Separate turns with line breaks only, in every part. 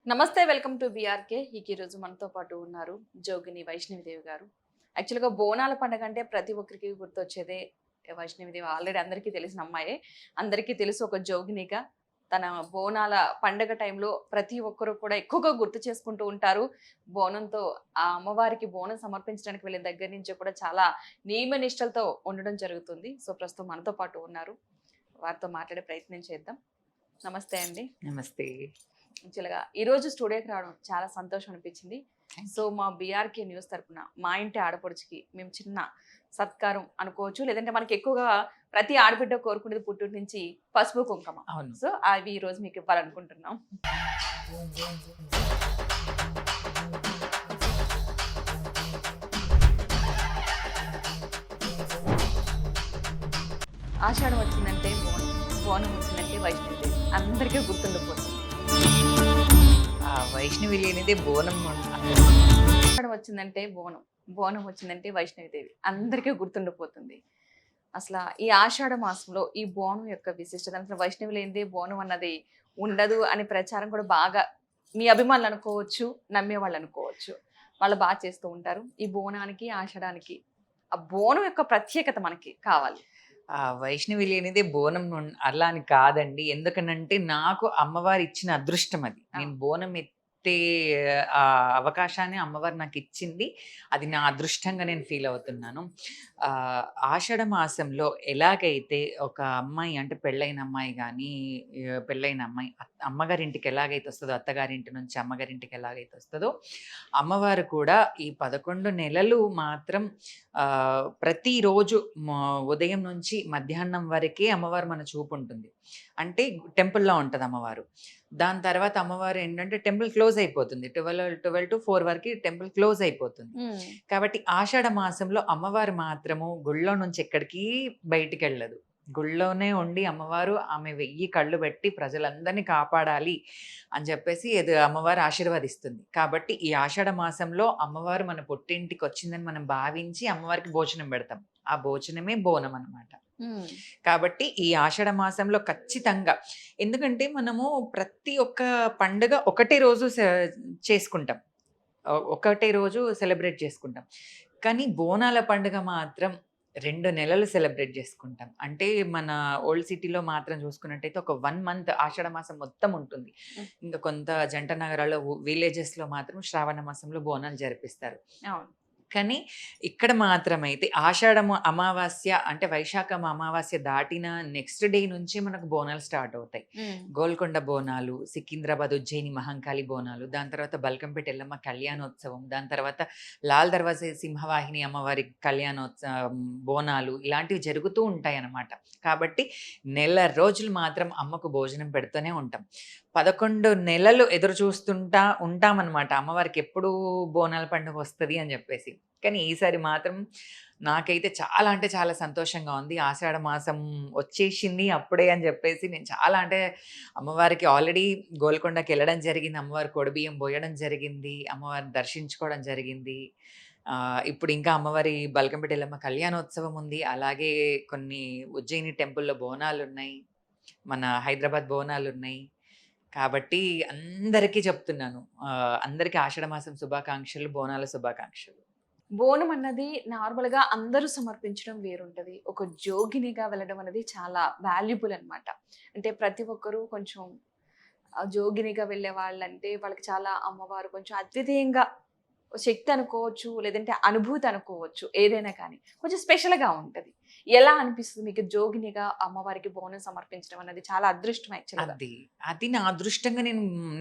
నమస్తే welcome to BRK. ఈ రోజు మనతో పాటు ఉన్నారు జోగిని వైష్ణవిదేవి గారు. యాక్చువల్‌గా బోనాల పండగ అంటే ప్రతి ఒక్కరికి గుర్తొచ్చేదే వైష్ణవిదేవి. ఆల్రెడీ అందరికీ తెలిసిన అమ్మాయే. అందరికీ తెలుసు ఒక జోగినిగా. తన బోనాల పండగ టైంలో ప్రతి ఒక్కరు కూడా ఎక్కువగా గుర్తు చేసుకుంటూ ఉంటారు. బోనంతో ఆ అమ్మవారికి బోనం సమర్పించడానికి వెళ్ళిన దగ్గర నుంచి కూడా చాలా నియమ నిష్టలతో ఉండడం జరుగుతుంది. సో, ప్రస్తుతం మనతో పాటు ఉన్నారు. వారితో మాట్లాడే ప్రయత్నం చేద్దాం. నమస్తే అండి.
నమస్తే.
యాక్చువల్‌గా ఈరోజు స్టూడియోకి రావడం చాలా సంతోషం అనిపించింది. సో, మా బీఆర్‌కే న్యూస్ తరపున మా ఇంటి ఆడపడుచుకి మేము చిన్న సత్కారం అనుకోవచ్చు. లేదంటే మనకి ఎక్కువగా ప్రతి ఆడబిడ్డ కోరుకునేది పుట్టింటి నుంచి పసుపు, కుంకుమ.
అవును.
సో, అవి ఈరోజు మీకు ఇవ్వాలనుకుంటున్నాం. ఆషాఢం వచ్చిందంటే బోనం, బోనం వచ్చిందంటే వైష్ణవిదేవి. అందరికీ గుర్తుండిపోతుంది.
ఆ వైష్ణవి లేనిదే బోనం
ఆషాఢం వచ్చిందంటే బోనం, బోనం వచ్చిందంటే వైష్ణవిదేవి. అందరికీ గుర్తుండిపోతుంది. అసల ఈ ఆషాఢ మాసంలో ఈ బోనం యొక్క విశిష్టత అసలు వైష్ణవి లేనిదే బోనం అన్నది ఉండదు అనే ప్రచారం కూడా బాగా మీ అభిమానులు అనుకోవచ్చు, నమ్మేవాళ్ళు అనుకోవచ్చు. వాళ్ళు చేస్తూ ఉంటారు. ఈ బోనానికి, ఆషాఢానికి ఆ బోనం యొక్క ప్రత్యేకత మనకి కావాలి.
వైష్ణవి లేనిదే బోనం అలా అని కాదండి. ఎందుకనంటే నాకు అమ్మవారు ఇచ్చిన అదృష్టం అది.
ఆ!
నేను బోనం ఎత్తే అవకాశాన్ని అమ్మవారు నాకిచ్చింది. అది నా అదృష్టంగా నేను ఫీల్ అవుతున్నాను. ఆషాఢ మాసంలో ఎలాగైతే ఒక అమ్మాయి అంటే పెళ్ళైన అమ్మాయి గానీ, పెళ్ళైన అమ్మాయి అమ్మగారింటికి ఎలాగైతే వస్తదో, అత్తగారింటి నుంచి అమ్మగారింటికి ఎలాగైతే వస్తదో, అమ్మవారు కూడా ఈ 11 నెలలు మాత్రం ప్రతిరోజు ఉదయం నుంచి మధ్యాహ్నం వరకే అమ్మవారు మన చూపుంటుంది. అంటే టెంపుల్‌లో ఉంటది అమ్మవారు. దాని తర్వాత అమ్మవారు ఏంటంటే టెంపుల్ క్లోజ్ అయిపోతుంది. 12-4 వరకి టెంపుల్ క్లోజ్ అయిపోతుంది.
హ్మ్.
కాబట్టి ఆషాఢ మాసంలో అమ్మవారు మాత్రము గుడిలో నుంచి ఎక్కడికి బయటికెళ్ళదు. గుడిలోనే ఉండి అమ్మవారు ఆమె 1000 కళ్ళు పెట్టి ప్రజలందరిని కాపాడాలి అని చెప్పేసి అమ్మవారు ఆశీర్వదిస్తుంది. కాబట్టి ఈ ఆషాఢ మాసంలో అమ్మవారు మన పుట్టింటికొచ్చిందని మనం భావించి అమ్మవారికి భోజనం పెడతాం. ఆ భోజనమే బోనం అన్నమాట.
హ్మ్.
కాబట్టి ఈ ఆషాఢ మాసంలో ఖచ్చితంగా ఎందుకంటే మనము ప్రతి ఒక్క పండుగ ఒకటే రోజు చేసుకుంటాం. ఒకటే రోజు సెలబ్రేట్ చేసుకుంటాం. కానీ బోనాల పండుగ మాత్రం 2 నెలలు సెలబ్రేట్ చేసుకుంటాం. అంటే మన ఓల్డ్ సిటీలో మాత్రం చూసుకున్నట్టయితే ఒక 1 మంత్ ఆషాఢ మాసం మొత్తం ఉంటుంది.
హ్మ్.
ఇంకా కొంత జంట నగరాల్లో విలేజెస్‌లో మాత్రం శ్రావణ మాసంలో బోనాలు జరిపిస్తారు.
అవును.
కానీ ఇక్కడ మాత్రమైతే ఆషాఢము అమావాస్య అంటే వైశాఖం అమావాస్య దాటిన నెక్స్ట్ డే నుంచి మనకు బోనాలు స్టార్ట్ అవుతాయి.
హ్మ్.
గోల్కొండ బోనాలు, సికింద్రాబాద్, ఉజ్జయిని మహంకాళి బోనాలు, దాని తర్వాత బల్కంపేట ఎల్లమ్మ కళ్యాణోత్సవం, దాని తర్వాత లాల్ దర్వాజా సింహవాహిని అమ్మవారి బోనాలు ఇలాంటివి జరుగుతూ ఉంటాయన్నమాట. కాబట్టి నెల రోజులు మాత్రం అమ్మకు భోజనం పెడుతూనే ఉంటాం. 11 నెలలు ఎదురు చూస్తుంటా ఉంటామనమాట. అమ్మవారికి ఎప్పుడు బోనాల పండుగ వస్తది అని జెప్పేసి. కానీ ఈసారి మాత్రం నాకైతే చాలా అంటే చాలా సంతోషంగా ఉంది. ఆషాఢ మాసం వచ్చేసింది అప్పుడే అని జెప్పేసి నేను చాలా అంటే అమ్మవారికి ఆల్రెడీ గోల్కొండకెళ్ళడం జరిగింది. అమ్మవారి కొడిబియ్యం బోయడం జరిగింది. అమ్మవారిని దర్శించుకోవడం జరిగింది. ఇప్పుడు ఇంకా అమ్మవారి బల్కంపేట ఎల్లమ్మ కళ్యాణోత్సవం ఉంది. అలాగే కొన్ని ఉజ్జయిని టెంపుల్‌లో బోనాలున్నాయి. మన హైదరాబాద్ బోనాలున్నాయి. కాబట్టి అందరికీ చెప్తున్నాను. అందరికి ఆషాఢ మాసం శుభాకాంక్షలు, బోనాల శుభాకాంక్షలు.
బోనం అన్నది నార్మల్‌గా అందరూ సమర్పించడం వేరుంటది. ఒక జోగినిగా వెళ్ళడం అనేది చాలా వాల్యుబుల్ అన్నమాట. అంటే ప్రతి ఒక్కరు కొంచెం జోగినిగా వెళ్ళే వాళ్ళంటే వాళ్ళకి చాలా అమ్మవారు కొంచెం అద్వితీయంగా శక్తి అనుకోవచ్చు, లేదంటే అనుభూతి అనుకోవచ్చు. ఏదైనా కానీ కొంచెం స్పెషల్‌గా ఉంటది. ఎలా అనిపిస్తుంది మీకు జోగినిగా అమ్మవారికి బోనం సమర్పించడం అన్నది చాలా అదృష్టం యాక్చువల్‌గా.
అది. అది నా అదృష్టంగా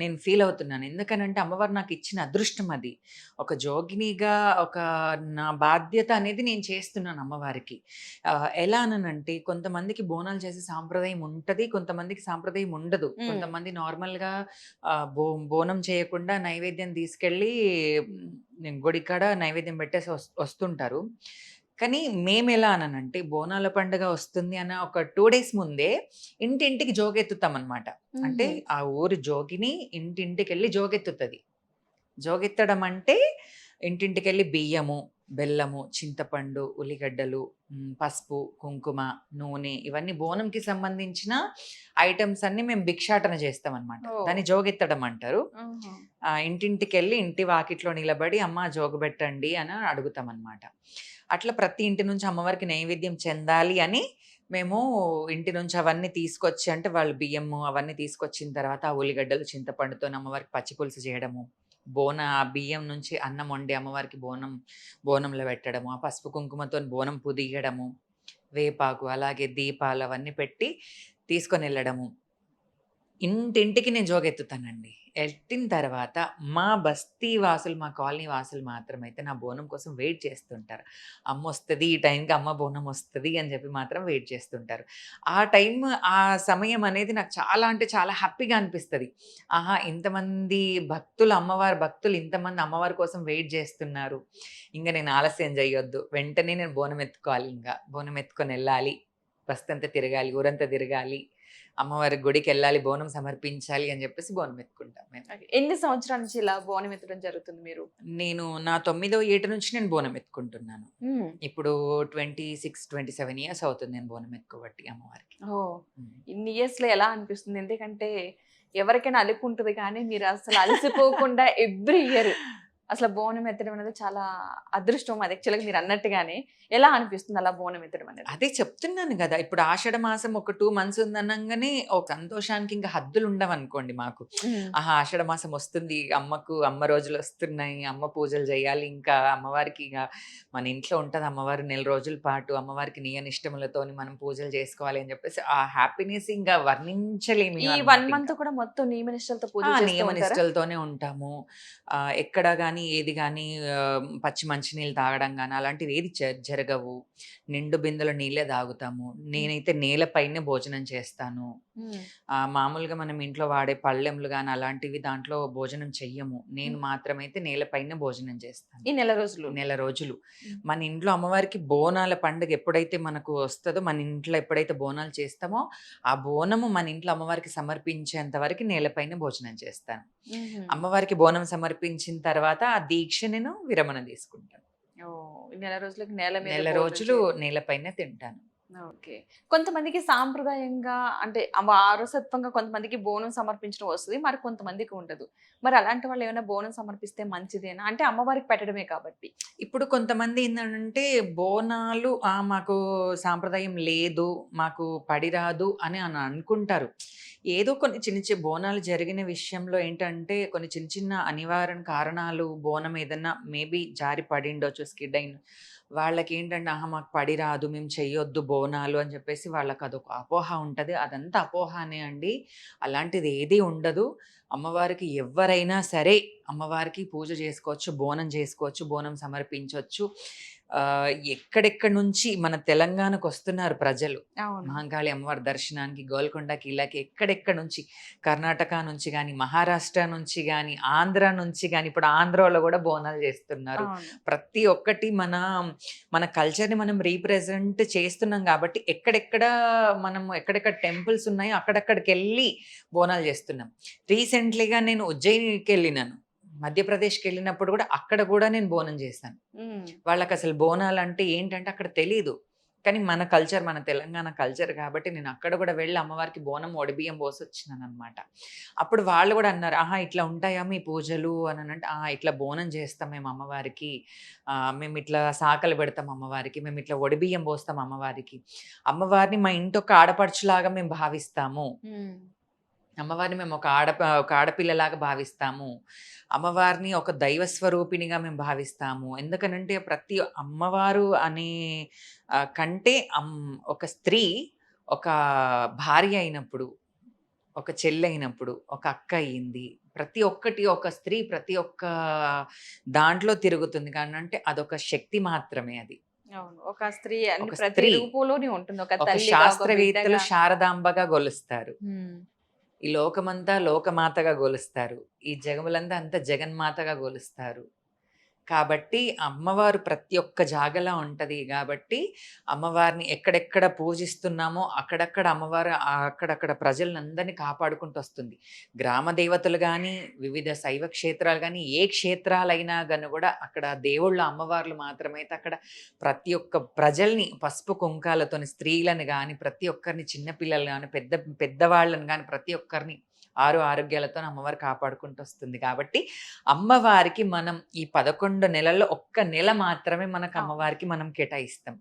నేను ఫీల్ అవుతున్నాను. ఎందుకనంటే అమ్మవారు నాకిచ్చిన అదృష్టం అది. ఒక జోగినిగా ఒక నా బాధ్యత అనేది నేను చేస్తున్నాను అమ్మవారికి. ఎలా అనంటే కొంతమందికి బోనాలు చేసే సాంప్రదాయం ఉంటది. కొంతమందికి సాంప్రదాయం ఉండదు.
హ్మ్.
కొంతమంది నార్మల్‌గా బోనం చేయకుండా నైవేద్యం తీసుకెళ్ళి గుడికాడ నైవేద్యం పెట్టేసి వస్తుంటారు. కానీ మేమెలా అనంటే బోనాల పండుగ వస్తుంది అన్న ఒక 2 డేస్ ముందే ఇంటింటికి జోగెత్తుతామనమాట. అంటే
హుహు.
ఆ ఊరి జోగిని ఇంటింటికెళ్ళి జోగెత్తుతది. జోగెత్తడం అంటే ఇంటింటికెళ్ళి బియ్యము, బెల్లము, చింతపండు, ఉల్లిగడ్డలు, పసుపు, కుంకుమ, నూనె ఇవన్నీ బోనంకి సంబంధించిన ఐటమ్స్ అన్నీ మేము భిక్షాటన చేస్తామనమాట.
ఓహ్!
దాన్ని జోగెత్తడం అంటారు.
ఆహా!
ఇంటింటికెళ్ళి ఇంటి వాకిట్లో నిలబడి అమ్మ జోగు పెట్టండి అని అడుగుతామనమాట. అట్లా ప్రతి ఇంటి నుంచి అమ్మవారికి నైవేద్యం చెందాలి అని మేము ఇంటి నుంచి అవన్నీ తీసుకొచ్చి అంటే వాళ్ళు బియ్యము అవన్నీ తీసుకొచ్చిన తర్వాత ఆ ఉల్లిగడ్డలు, చింతపండుతోని అమ్మవారికి పచ్చి పులుసు చేయడము. ఆ బియ్యం నుంచి అన్నం వండి అమ్మవారికి బోనంలో పెట్టడము. ఆ పసుపు కుంకుమతోని బోనం పుదియడము. వేపాకు అలాగే దీపాలు అవన్నీ పెట్టి తీసుకొనెళ్ళడము. ఇంటింటికి నేను జోగెత్తుతానండి. ఎత్తిన తర్వాత మా బస్తీ వాసులు, మా కాలనీ వాసులు మాత్రమైతే నా బోనం కోసం వెయిట్ చేస్తుంటారు. అమ్మొస్తది, ఈ టైంకి అమ్మ బోనం వస్తది అని చెప్పి మాత్రం వెయిట్ చేస్తుంటారు. ఆ సమయం అనేది నాకు చాలా అంటే చాలా హ్యాపీగా అనిపిస్తది. ఆహా! ఇంతమంది భక్తులు, అమ్మవారి భక్తులు ఇంతమంది అమ్మవారి కోసం వెయిట్ చేస్తున్నారు. ఇంక నేను ఆలస్యం చేయొద్దు. వెంటనే నేను బోనం ఎత్తుకోవాలి ఇంగ. బోనం ఎత్తుకొనెళ్ళాలి. బస్తంతా తిరగాలి, ఊరంతా తిరగాలి. అమ్మవారి గుడికెళ్ళాలి, బోనం సమర్పించాలి అని జెప్పేసి బోనం ఎత్తుకుంటాం మేము.
ఓకే. ఎన్ని సంవత్సరాల నుంచి ఇలా బోనం ఎత్తడం జరుగుతుంది మీరు?
నేను నా 9వ ఏట నుంచి నేను బోనం ఎత్తుకుంటున్నాను.
హ్మ్.
ఇప్పుడు 26, 27 ఇయర్స్ అవుతుంది నేను బోనం ఎత్తుకోబట్టి అమ్మవారికి.
ఓహ్!
హ్మ్.
ఇన్ని ఇయర్స్‌లో ఎలా అనిపిస్తుంది? ఎందుకంటే ఎవరికైనా అలుపు ఉంటది కానీ మీరు అసలు అలసిపోకుండా ఎవ్రీ ఇయర్ అసలు బోనం ఎత్తడం అనేది చాలా అదృష్టం. అది యాక్చువల్‌గా మీరు అన్నట్టుగానే. ఎలా అనిపిస్తుంది అలా బోనం ఎత్తడం అనేది?
అదే చెప్తున్నాను గదా! ఇప్పుడు ఆషాఢ మాసం ఒక 2 మంత్స్ ఉందనంగానే ఒక సంతోషానికి ఇంక హద్దులుండవనుకోండి మాకు.
హ్మ్.
ఆహా! ఆషాఢ మాసం వస్తుంది. అమ్మ రోజులొస్తున్నాయి. అమ్మ పూజలు జేయాలి. ఇంకా అమ్మవారికి మన ఇంట్లో ఉంటది అమ్మవారు నెల రోజుల పాటు. అమ్మవారికి నియనిష్టములతోని మనం పూజలు చేసుకోవాలి అని జెప్పేసి ఆ హ్యాపీనెస్ ఇంక వర్ణించలేము
ఈ 1
అన్నమాట
మంత్
ఇంకా.
కూడా మొత్తం నియమ నిష్టలతో పూజలు చేస్తూ
నియమ
ఉంటారా?
నిష్టలతోనే ఉంటాము. ఎక్కడ గాని, ఏది గాని పచ్చి మంచినీళ్ళు తాగడం గాని అలాంటివి ఏది జరగవు. నిండు బిందెలో నీళ్ళే తాగుతాము.
హ్మ్.
నేనైతే నేల పైనే భోజనం చేస్తాను.
హ్మ్.
మామూలుగా మనం ఇంట్లో వాడే పళ్ళెంలు గాని అలాంటివి దాంట్లో భోజనం చెయ్యము. నేను
హ్మ్.
మాత్రమైతే నేల పైనే భోజనం చేస్తాను.
ఈ నెల రోజులు.
నెల రోజులు.
హ్మ్.
మన ఇంట్లో అమ్మవారికి బోనాల పండుగ ఎప్పుడైతే మనకు వస్తదో, మన ఇంట్లో ఎప్పుడైతే బోనాలు చేస్తామో, ఆ బోనము మన ఇంట్లో అమ్మవారికి సమర్పించేంత వరకు నేలపైనే భోజనం చేస్తాను.
హుహు.
అమ్మవారికి బోనం సమర్పించిన తర్వాత ఆ దీక్ష నేను విరమణ తీసుకుంటాను.
ఓహ్! ఈ నెల రోజులకి నేల మీద
నెల
భోజనం
రోజులు నేలపైనే తింటాను.
ఓకే. కొంతమందికి సాంప్రదాయంగా అంటే వారసత్వంగా కొంతమందికి బోనం సమర్పించడం వస్తది. మరి కొంతమందికి ఉండదు. మరి అలాంటి వాళ్ళు ఏమైనా బోనం సమర్పిస్తే మంచిదేనా? అంటే అమ్మవారికి పెట్టడమే కాబట్టి.
ఇప్పుడు కొంతమంది ఏందంటే బోనాలు మాకు సాంప్రదాయం లేదు, మాకు పడి రాదు అని అనుకుంటారు. ఏదో కొన్ని చిన్న చిన్న బోనాలు జరిగిన విషయంలో ఏంటంటే కొన్ని చిన్న చిన్న అనివార్య కారణాలు బోనం ఏదన్నా మేబీ జారి పడిండొచ్చు, స్కిడ్ అయిన వాళ్ళకేంటంటే ఆహా! మాకు పడి రాదు, మేము చెయ్యొద్దు బోనాలు అని చెప్పేసి వాళ్ళకదొక అపోహ ఉంటది. అదంతా అపోహనే అండి. అలాంటిది ఏదీ ఉండదు. అమ్మవారికి ఎవ్వరైనా సరే అమ్మవారికి పూజ చేసుకోవచ్చు, బోనం చేసుకోవచ్చు, బోనం సమర్పించొచ్చు. ఎక్కడెక్కడి నుంచి మన తెలంగాణకొస్తున్నారు ప్రజలు.
అవును.
మహంకాళి అమ్మవారి దర్శనానికి, గోల్కొండకి, ఇలాకి ఎక్కడెక్కడి నుంచి కర్ణాటక నుంచి గాని, మహారాష్ట్ర నుంచి గాని, ఆంధ్ర నుంచి గాని, ఇప్పుడు ఆంధ్రాలో గూడా బోనాలు జేస్తున్నారు.
అవును.
ప్రతి ఒక్కటి మన కల్చర్‌ని మనం రీప్రజెంట్ చేస్తున్నాం గాబట్టి, ఎక్కడెక్కడ టెంపుల్స్ ఉన్నాయో అక్కడక్కడికెళ్ళి బోనాలు జేస్తున్నాం. రీసెంట్‌లీగా నేను ఉజ్జయినికెళ్ళినాను. మధ్యప్రదేశ్‌కెళ్ళినప్పుడు గూడా అక్కడ గూడా నేను బోనం జేశాను.
హ్మ్.
వాళ్ళకసలు బోనాలంటే ఏంటంటే అక్కడ తెలీదు. కానీ మన కల్చర్, మన తెలంగాణ కల్చర్ కాబట్టి నేనక్కడ గూడా వెళ్ళి అమ్మవారికి బోనం, ఒడిబియ్యం పోసొచ్చినాననమాట. అప్పుడు వాళ్ళు గూడా అన్నారు, "ఆహా! ఇట్లా ఉంటాయా మీ పూజలు" అననంటే, "ఆ! ఇట్లా బోనం చేస్తాం మేము అమ్మవారికి. మేమిట్లా సాకలు పెడతాం అమ్మవారికి. మేమిట్లా ఒడిబియ్యం పోస్తాం అమ్మవారికి. అమ్మవారిని మా ఇంటొక ఆడపడుచులాగా మేము భావిస్తాము.
హ్మ్.
అమ్మవారిని మేము ఒక ఆడపిల్లలాగా భావిస్తాము. అమ్మవారిని ఒక దైవ స్వరూపిణిగా మేము భావిస్తాము. ఎందుకనంటే ప్రతి అమ్మవారు అనే కంటే ఒక స్త్రీ ఒక భార్య అయినప్పుడు, ఒక చెల్లయినప్పుడు, ఒక అక్క అయింది. ప్రతి ఒక్కటి ఒక స్త్రీ ప్రతి ఒక్క దాంట్లో తిరుగుతుంది. కానంటే అదొక శక్తి మాత్రమే అది.
అవును. ఒక స్త్రీ
ఒక
అంటే ప్రతి
స్త్రీ,
రూపంలోనే ఉంటుంది. ఒక
ఒక
తల్లిగా, ఒక
శాస్త్రవేత్తలు
బిడ్డగా.
శారదాంబగా గొలుస్తారు.
హ్మ్.
ఈ లోకమంతా లోకమాతగా గొలుస్తారు. ఈ జగములంతా అంతా జగన్మాతగా గొలుస్తారు. కాబట్టి అమ్మవారు ప్రతి ఒక్క జాగలా ఉంటది గాబట్టి, అమ్మవారిని ఎక్కడెక్కడ పూజిస్తున్నామో అక్కడక్కడ అమ్మవారు అక్కడక్కడ ప్రజలనందరిని కాపాడుకుంటూ వస్తుంది. గ్రామ దేవతలు గానీ, వివిధ శైవ క్షేత్రాలు గానీ, ఏ క్షేత్రాలైనా గాని గూడా అక్కడ దేవుళ్ళు అమ్మవార్లు మాత్రమైతే అక్కడ ప్రతి ఒక్క ప్రజల్ని పసుపు కుంకాలతోని స్త్రీలను గానీ, ప్రతి ఒక్కరిని చిన్న పిల్లలు గానీ, పెద్దవాళ్ళని గానీ ప్రతి ఒక్కరిని ఆరోగ్యాలతో అమ్మవారు కాపాడుకుంటూ వస్తుంది. కాబట్టి అమ్మవారికి మనం ఈ 11 నెలల్లో ఒక్క నెల మాత్రమే మనకు
అవును.
అమ్మవారికి మనం కేటాయిస్తాం.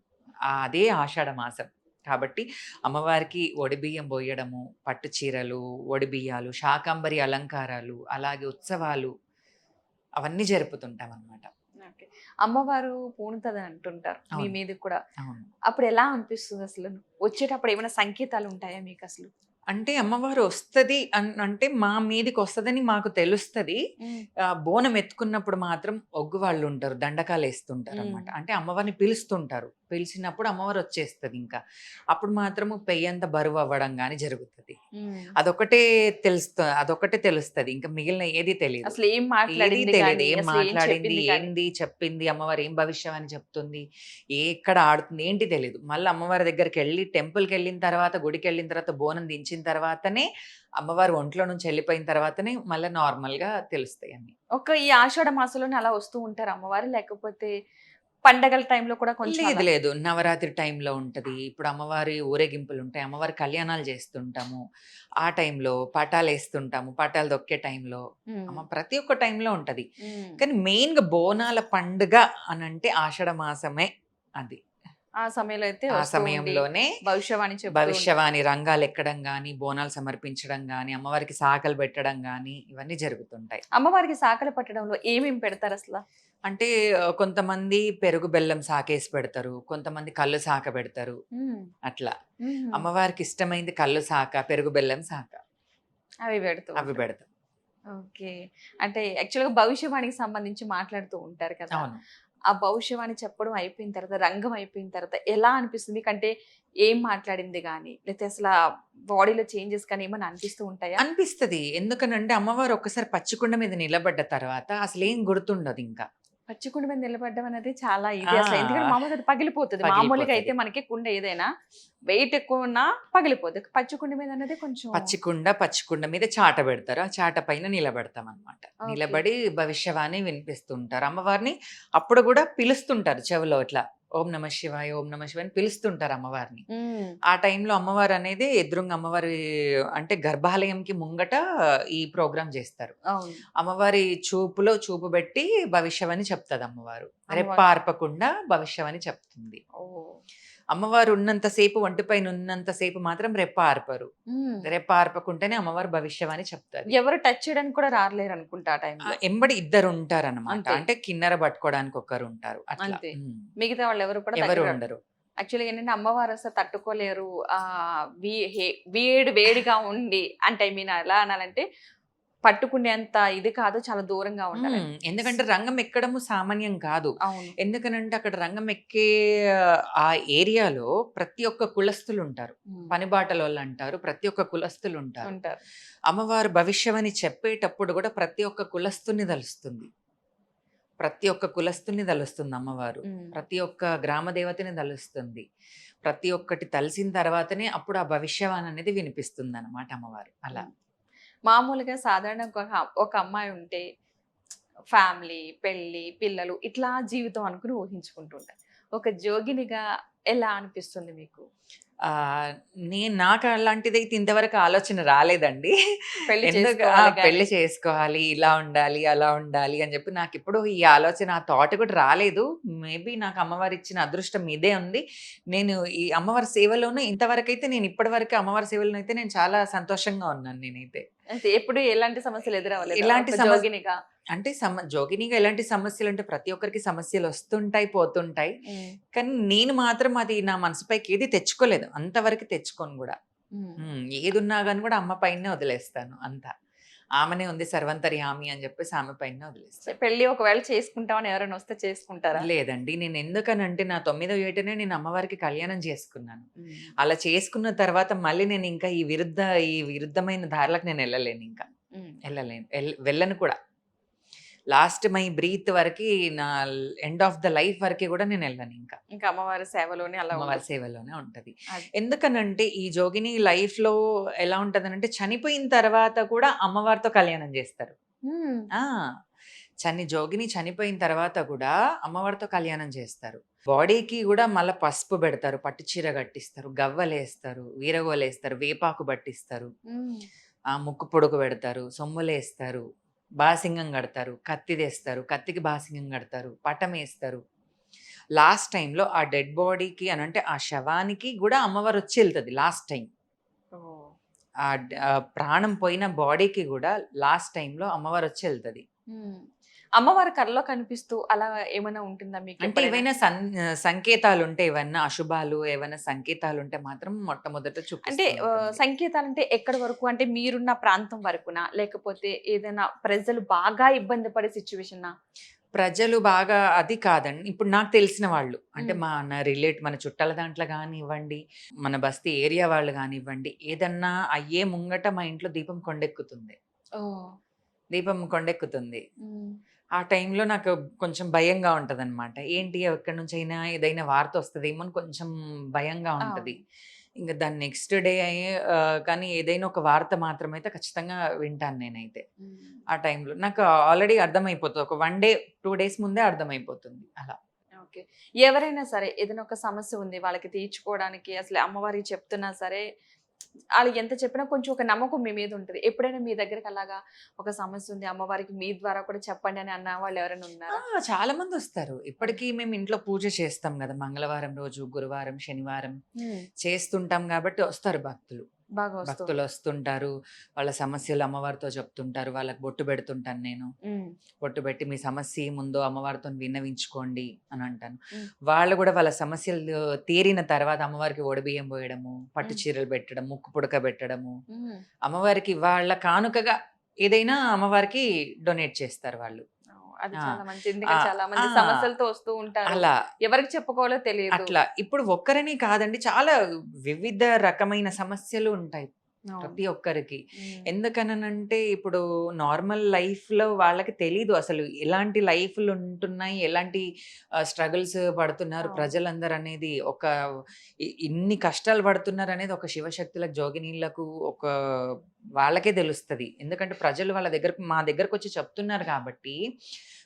అదే ఆషాఢ మాసం. కాబట్టి అమ్మవారికి ఒడిబియ్యం బోయడము, పట్టు చీరలు, ఒడిబియ్యాలు, శాకంబరి అలంకారాలు, అలాగే ఉత్సవాలు అవన్నీ జరుపుతుంటామనమాట.
ఓకే. అమ్మవారు పూనుతది అంటుంటారు మీ
అవును.
మీదకి కూడా.
అవును.
అప్పుడు ఎలా అనిపిస్తుంది అసలు? వచ్చేటప్పుడు ఏమైనా సంకేతాలు ఉంటాయా మీకు అసలు?
అంటే అమ్మవారు వస్తది అంటే మా మీదికొస్తదని మాకు తెలుస్తది. బోనం ఎత్తుకున్నప్పుడు మాత్రం ఒగ్గు వాళ్ళుంటారు. దండకాలేస్తుంటారనమాట. అంటే అమ్మవారిని పిలుస్తుంటారు. పిలిచినప్పుడు అమ్మవారు వచ్చేస్తదింకా. అప్పుడు మాత్రము పెయ్యంత బరువవ్వడం గాని జరుగుతది. అదొక్కటే తెలుస్తది. ఇంక మిగిలిన ఏది తెలీదు.
అసలు ఏం
ఏది
మాట్లాడింది
తెలీదు.
గాని,
ఏం
అసలు ఏం
మాట్లాడింది,
చెప్పింది గాని?
ఏంది చెప్పింది, అమ్మవారు ఏం భవిష్యవాణి చెప్తుంది, ఎక్కడ ఆడుతుంది, ఏంటి తెలీదు. మళ్ళీ అమ్మవారి దగ్గరికెళ్ళి టెంపుల్‌కెళ్ళిన తర్వాత, గుడికెళ్ళిన తర్వాత, బోనం దించిన తర్వాతనే, అమ్మవారు ఒంట్లో నుంచి ఎళ్ళిపోయిన తర్వాతనే మళ్ళా నార్మల్‌గా తెలుస్తాయి అన్నీ.
ఈ ఆషాఢ మాసంలోనే అలా వస్తూ ఉంటారా అమ్మవారు? లేకపోతే పండగల టైంలో కూడా కొంచెం
లేదు.
అలా?
లేదు. నవరాత్రి టైంలో ఉంటది. ఇప్పుడు అమ్మవారి ఊరేగింపులుంటాయి. అమ్మవారి కళ్యాణాలు జేస్తుంటాము. ఆ టైంలో పటాలేస్తుంటాము. పటాలు దొక్కే టైంలో.
హ్మ్.
ప్రతి ఒక్క టైంలో ఉంటది.
హ్మ్.
కానీ మెయిన్‌గా బోనాల పండుగ అనంటే ఆషాఢ మాసమే అది.
ఆ సమయంలో అయితే
ఆ
వస్తూ ఉండి
సమయంలోనే
భవిష్యవాణి చెప్తూ ఉంటారు.
భవిష్యవాణి రంగాలెక్కడం గాని, బోనాలు సమర్పించడం గాని, అమ్మవారికి సాకలు పెట్టడం గాని, ఇవన్నీ జరుగుతుంటాయి.
అమ్మవారికి సాకలు పట్టడంలో ఏమేమి పెడతారసల?
అంటే కొంతమంది పెరుగు బెల్లం సాకేసి పెడతారు. కొంతమంది కల్లు సాక పెడతారు.
హ్మ్.
అట్లా.
హుహు.
అమ్మవారికి ఇష్టమైంది కల్లు సాక, పెరుగు బెల్లం సాక.
అవి పెడుతూ
అవి
ఉంటారు.
పెడతాం.
ఓకే. అంటే యాక్చువల్‌గా భవిష్యవాణికి సంబంధించి మాట్లాడుతూ ఉంటారు కదా!
అవును.
ఆ భవిష్యవాణి చెప్పడం అయిపోయిన తర్వాత, రంగం అయిపోయిన తర్వాత ఎలా అనిపిస్తుంది మీకంటే ఏం మాట్లాడింది గాని, లేతే అసల బాడీలో చేంజెస్ కానీ ఏమన్నా అనిపిస్తూ ఉంటాయా?
అనిపిస్తది. ఎందుకనంటే అమ్మవారు ఒక్కసారి పచ్చికుండ మీద నిలబడ్డ తర్వాత అసలేం గుర్తుండదింకా.
పచ్చి కుండ మీద నిలబడ్డం అనేది చాలా ఇది అసలు. ఎందుకంటే
ఆ!
మామూలుగా అది పగిలిపోతది. మామూలుగా అయితే
పగిలిపోతది.
మనకి కుండ ఏదైనా వెయిట్ ఎక్కువ ఉన్నా పగిలిపోద్ది. పచ్చి కుండ మీద అనేది కొంచెం
పచ్చికుండ మీద చాట పెడతారు. ఆ చాట పైన నిలబడతామనమాట.
ఓకే.
నిలబడి భవిష్యవాణి వినిపిస్తుంటారు. అమ్మవారిని అప్పుడు గూడా పిలుస్తుంటారు చెవిలో ఇట్లా. ఓం నమః శివాయ, ఓం నమః శివాయ అని పిలుస్తుంటారు అమ్మవారిని.
హ్మ్.
ఆ టైంలో అమ్మవారనేది ఎదురుంగా అమ్మవారి అంటే గర్భాలయంకి ముంగట ఈ ప్రోగ్రామ్ జేస్తారు.
అవును.
అమ్మవారి చూపులో చూపు బెట్టి భవిష్యవాణి చెప్తది అమ్మవారు.
అమ్మవారు.
రెప్పార్పకుండా భవిష్యవాణి చెప్తుంది.
ఓహ్!
అమ్మవారు ఉన్నంత సేపు ఒంటి పైన ఉన్నంత సేపు మాత్రం రెప్ప ఆర్పరు.
హ్మ్.
రెప్ప ఆర్పకుంటేనే అమ్మవారు భవిష్యవాణి చెప్తది.
ఎవరు టచ్ చేయడానికి కూడా రాలేరనుకుంటా ఆ టైంలో.
ఎంబడి ఇద్దరుంటారనమాట.
అంతే.
అంటే కిన్నెర పట్టుకోవడానికి ఒకరుంటారు. అట్లా.
అంతే.
హ్మ్.
మిగతా వాళ్ళెవరు కూడా
ఎవరు
దగ్గర రారు.
ఉండరు.
యాక్చువల్‌గా ఏంటంటే అమ్మవారు అసలు తట్టుకోలేరు. వేడి వేడిగా ఉండి అంటే ఐ మీన్ ఎలా అనాలంటే పట్టుకునేంత ఇది కాదు. చాలా దూరంగా ఉండాలని.
ఎందుకంటే రంగం ఎక్కడము సామాన్యం కాదు.
అవును.
ఎందుకనంటే అక్కడ రంగం ఎక్కే ఆ ఏరియాలో ప్రతి ఒక్క కులస్తులుంటారు.
హ్మ్.
పనిబాటలోళ్ళంటారు. ప్రతి ఒక్క కులస్తులుంటారు.
ఉంటారు.
అమ్మవారు భవిష్యమని చెప్పేటప్పుడు గూడా ప్రతి ఒక్క కులస్తుని దలుస్తుంది. ప్రతి ఒక్క కులస్తుని దలుస్తుంది అమ్మవారు.
హ్మ్.
ప్రతి ఒక్క గ్రామ దేవతని దలుస్తుంది. ప్రతి ఒక్కటి తలిసిన తర్వాతనే అప్పుడు ఆ భవిష్యవాణి అనేది వినిపిస్తుందనమాట అమ్మవారు. అలా.
హ్మ్. మామూలుగా సాధారణంగా ఒక అమ్మాయి ఉంటే ఫ్యామిలీ, పెళ్లి, పిల్లలు ఇట్లా జీవితం అనుకుని ఊహించుకుంటుంటారు. ఒక జోగినిగా ఎలా అనిపిస్తుంది మీకు?
ఆహ్, నాకు అలాంటిదైతే ఇంతవరకు ఆలోచన రాలేదండి.
పెళ్లి
ఆ!
చేసుకోవాలి గాని
పెళ్లి చేసుకోవాలి, ఇలా ఉండాలి, అలా ఉండాలి అని చెప్పి నాకెప్పుడు ఈ ఆలోచన, ఆ థాట్ కూడా రాలేదు. మేబీ నాకు అమ్మవారిచ్చిన అదృష్టం ఇదే ఉంది. నేను ఈ అమ్మవారి సేవలోనే ఇంతవరకైతే నేను ఇప్పటివరకు అమ్మవారి సేవలోనైతే నేను చాలా సంతోషంగా ఉన్నాను నేనైతే.
అయితే ఎప్పుడు ఎలాంటి సమస్యలు ఎదురవ్వలేదా?
ఎలాంటి
ఒక
సమస్య
జోగినిగా?
అంటే జోగినీగా ఎలాంటి సమస్యలంటే ప్రతి ఒక్కరికి సమస్యలొస్తుంటాయి, పోతుంటాయి.
హ్మ్.
కానీ నేను మాత్రం అది నా మనసుపైకి ఏది తెచ్చుకోలేదు. అంతవరకు తెచ్చుకోను గూడా.
హ్మ్.
ఏదున్నా గాని గూడా అమ్మ పైనే వదిలేస్తాను అంతా. ఆమెనే ఉంది సర్వంతర్యామి అని జెప్పేసి ఆమె పైనే వదిలేస్తాను.
పెళ్లి ఒకవేళ చేసుకుంటామని ఎవరైనా వస్తే చేసుకుంటారా?
లేదండి. నేనెందుకనంటే నా 9వ ఏటనే నేను అమ్మవారికి కళ్యాణం చేసుకున్నాను.
హ్మ్.
అలా చేసుకున్న తర్వాత మళ్ళీ నేనింకా ఈ విరుద్ధమైన దారులకు నేనెళ్ళలేనింకా.
హ్మ్.
ఎళ్ళలేను. వెళ్ళను కూడా. లాస్ట్ మై బ్రీత్ వరకి నా ఎండ్ ఆఫ్ ద లైఫ్ వరకి కూడా నేను వెళ్ళను ఇంకా.
ఇంకా అమ్మవారి సేవలోనే అలా
అమ్మవారి
ఉండిపోతారు.
సేవలోనే ఉంటది.
అది.
ఎందుకనంటే ఈ జోగిని లైఫ్‌లో ఎలా ఉంటదనంటే చనిపోయిన తర్వాత కూడా అమ్మవారితో కళ్యాణం చేస్తారు.
హ్మ్.
ఆ! జోగిని చనిపోయిన తర్వాత కూడా అమ్మవారితో కళ్యాణం చేస్తారు. బాడీకి గూడా మళ్ళా పసుపు బెడతారు, పట్టు చీర గట్టిస్తారు, గవ్వలేస్తారు, వీరగోలేస్తారు, వేపాకు బట్టిస్తారు.
హ్మ్.
ముక్కు పొడుగు బెడతారు, సొమ్ములేస్తారు, బాసింగం గడతారు, కత్తి తెస్తారు, కత్తికి బాసింగం గడతారు, పటమేస్తారు. లాస్ట్ టైమ్‌లో ఆ డెడ్ బాడీకి అనంటే ఆ శవానికి గూడా అమ్మవారొచ్చి ఎళ్తది లాస్ట్ టైమ్.
ఓహ్!
ప్రాణం పోయిన బాడీకి గూడా లాస్ట్ టైమ్‌లో అమ్మవారొచ్చి ఎళ్తది.
హ్మ్. అమ్మవారి కలలో కనిపిస్తూ అలా ఏమైనా ఉంటుందా
అంటే
మీకెప్పుడైనా?
ఏవైనా సంకేతాలుంటే ఏవన్నా అశుభాలు ఏవన్నా సంకేతాలుంటే మాత్రం మొట్టమొదట
అంటే
చూపిస్తూ ఉంటుంది.
సంకేతాలంటే ఎక్కడి వరకు? అంటే మీరున్న ప్రాంతం వరకునా? లేకపోతే ఏదైనా ప్రజలు బాగా ఇబ్బంది పడే సిట్యుయేషనా?
ప్రజలు బాగా అది కాదండి. ఇప్పుడు నాకు తెలిసిన వాళ్ళు అంటే
హ్మ్.
మన చుట్టాల దాంట్లో గానివ్వండి, మన బస్తీ ఏరియా వాళ్ళు గానివ్వండి, ఏదన్నా అయ్యే ముంగట మా ఇంట్లో దీపం కొండెక్కుతుంది.
ఓహ్!
దీపం కొండెక్కుతుంది.
హ్మ్.
ఆ టైంలో నాకు కొంచెం భయంగా ఉంటదనమాట. ఏంటి ఎక్కడి నుంచైనా ఏదైనా వార్త వస్తదేమో అని కొంచెం భయంగా ఉంటది.
అవును.
ఇంక దాని నెక్స్ట్ డే కానీ ఏదైనా ఒక వార్త మాత్రమైతే ఖచ్చితంగా వింటాను నేనైతే.
హ్మ్.
ఆ టైంలో. నాకు ఆల్రెడీ అర్థమైపోతది. ఒక 1 డే, 2 డేస్ ముందే అర్థమైపోతుంది అలా.
ఓకే. ఎవరైనా సరే ఏదైనా ఒక సమస్య ఉంది వాళ్ళకి తీర్చుకోవడానికి అసలు అమ్మవారికి చెప్తున్నా సరే, ఆళ్ళు ఎంత చెప్పినా కొంచెం ఒక నమ్మకం మీ మీద ఉంటది. ఎప్పుడైనా మీ దగ్గరకి అలాగా ఒక సమస్య ఉంది అమ్మవారికి మీ ద్వారా కూడా చెప్పండి అని అన్న వాళ్ళు ఎవరైనా
ఆ!
ఉన్నారా?
చాలా మందొస్తారు.
ఓహ్!
ఇప్పటికి మేము ఇంట్లో పూజ చేస్తాం గదా! మంగళవారం రోజు, గురువారం, శనివారం
హ్మ్.
చేస్తుంటాం గాబట్టి వస్తారు భక్తులు.
బాగా వస్తూ ఉంటాయి.
భక్తులొస్తుంటారు. వాళ్ళ సమస్యలు అమ్మవారితో చెప్తుంటారు. వాళ్ళకి బొట్టు బెడుతుంటాను నేను.
హ్మ్.
బొట్టు బెట్టి మీ సమస్య ఏముందో అమ్మవారితోని విన్నవించుకోండి అని అంటాను.
హ్మ్.
వాళ్ళు గూడా వాళ్ళ సమస్యలు తీరిన తర్వాత అమ్మవారికి ఒడిబియ్యం బోయడము, పట్టు
హ్మ్.
చీరలు బెట్టడం, ముక్కు పుడక బెట్టడము,
హ్మ్.
అమ్మవారికి వాళ్ళ కానుకగా ఏదైనా అమ్మవారికి డొనేట్ చేస్తారు వాళ్ళు.
ఓహ్! అది
ఆ!
చాలా మంచిది. ఎందుకంటే చాలా
ఆ!
మంది సమస్యలతో వస్తూ ఉంటారు.
అలా.
ఎవరికి చెప్పుకోవాలో తెలియదు.
అట్లా. ఇప్పుడు ఒక్కరని కాదండి. చాలా వివిధ రకమైన సమస్యలు ఉంటాయి.
అవును.
ప్రతి ఒక్కరికి.
హ్మ్.
ఎందుకననంటే ఇప్పుడు నార్మల్ లైఫ్‌లో వాళ్ళకి తెలీదు అసలు ఎలాంటి లైఫ్‌లుంటున్నాయి, ఎలాంటి స్ట్రగుల్స్ పడుతున్నారు
అవును.
ప్రజలందరనేది ఇన్ని కష్టాలు పడుతున్నారనేది ఒక శివశక్తులకు, జోగినీళ్ళకు వాళ్ళకే తెలుస్తది. ఎందుకంటే ప్రజలు మా దగ్గరకొచ్చి చెప్తున్నారు కాబట్టి,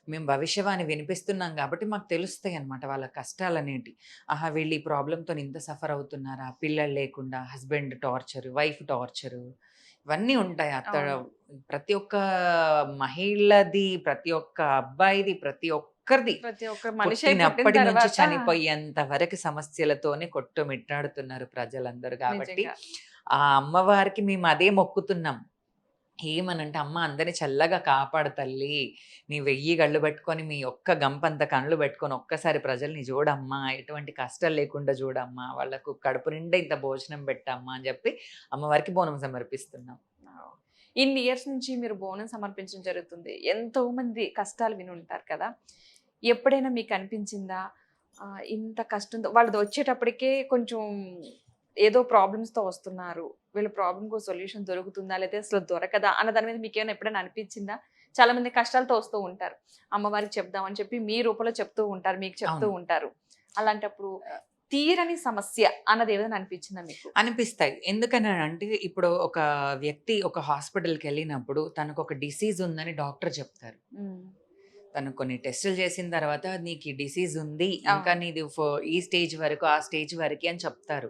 మేము భవిష్యవాణి వినిపిస్తున్నాం కాబట్టి మాకు తెలుస్తాయన్నమాట వాళ్ళ కష్టాలనేటియి. ఆహా! వీళ్ళు ఈ ప్రాబ్లమ్‌తోని ఇంత సఫర్ అవుతున్నారా? పిల్లలు లేకుండా, హస్బెండ్ టార్చరు, వైఫ్ టార్చరు ఇవన్నీ ఉంటాయి.
అవును.
ప్రతి ఒక్క మహిళది, ప్రతి ఒక్క అబ్బాయిది, ప్రతి ఒక్కరిది
ప్రతి ఒక్క మనిషే పుట్టిన
పుట్టినప్పటి నుంచి
తర్వాత
చనిపోయేంత వరకు సమస్యలతోనే కొట్టుమిట్టాడుతున్నారు ప్రజలందరూ కాబట్టి,
నిజంగా.
ఆ అమ్మవారికి మేము అదే మొక్కుతున్నాం. ఏమనంటే, "అమ్మ అందరిని చల్లగా కాపాడు తల్లి. నీ 1000 కళ్ళు పెట్టుకొని, మీ ఒక్క గంపంత కళ్ళు పెట్టుకొని ఒక్కసారి ప్రజల్ని చూడమ్మా. ఎటువంటి కష్టాలు లేకుండా చూడమ్మా. వాళ్ళకు కడుపు నిండా ఇంత భోజనం పెట్టమ్మా" అని చెప్పి అమ్మవారికి బోనం సమర్పిస్తున్నాం.
ఓహ్! ఇన్ని ఇయర్స్ నుంచి మీరు బోనం సమర్పించడం జరుగుతుంది. ఎంతోమంది కష్టాలు వినుంటారు కదా! ఎప్పుడైనా మీకనిపించిందా? ఇంత కష్టంతో వాళ్ళది వచ్చేటప్పటికే కొంచెం ఏదో ప్రాబ్లమ్స్‌తో వస్తున్నారు. వీళ్ళ ప్రాబ్లమ్‌కో సొల్యూషన్ దొరుకుతుందా? లేతే అసలు దొరకదా? అన్న దాని మీద మీకేమైనా ఎప్పుడైనా అనిపించిందా? చాలా మంది కష్టాలతో వస్తూ ఉంటారు. అమ్మవారికి చెప్దామని చెప్పి మీ రూపంలో చెప్తూ ఉంటారు. మీకు చెప్తూ
అవును.
ఉంటారు. అలాంటప్పుడు తీరని సమస్య అన్నది ఏదైనా అనిపించిందా మీకు?
అనిపిస్తాయి. ఎందుకనంటే, ఇప్పుడు ఒక వ్యక్తి ఒక హాస్పిటల్‌కెళ్ళినప్పుడు తనకొక డిసీజ్ ఉందని డాక్టర్ చెప్తారు.
హ్మ్.
తను కొన్ని టెస్టులు చేసిన తర్వాత నీకు ఈ డిసీజ్ ఉంది. ఇంకా
అవును.
నీది ఈ స్టేజ్ వరకు, ఆ స్టేజ్ వరకి అని చెప్తారు.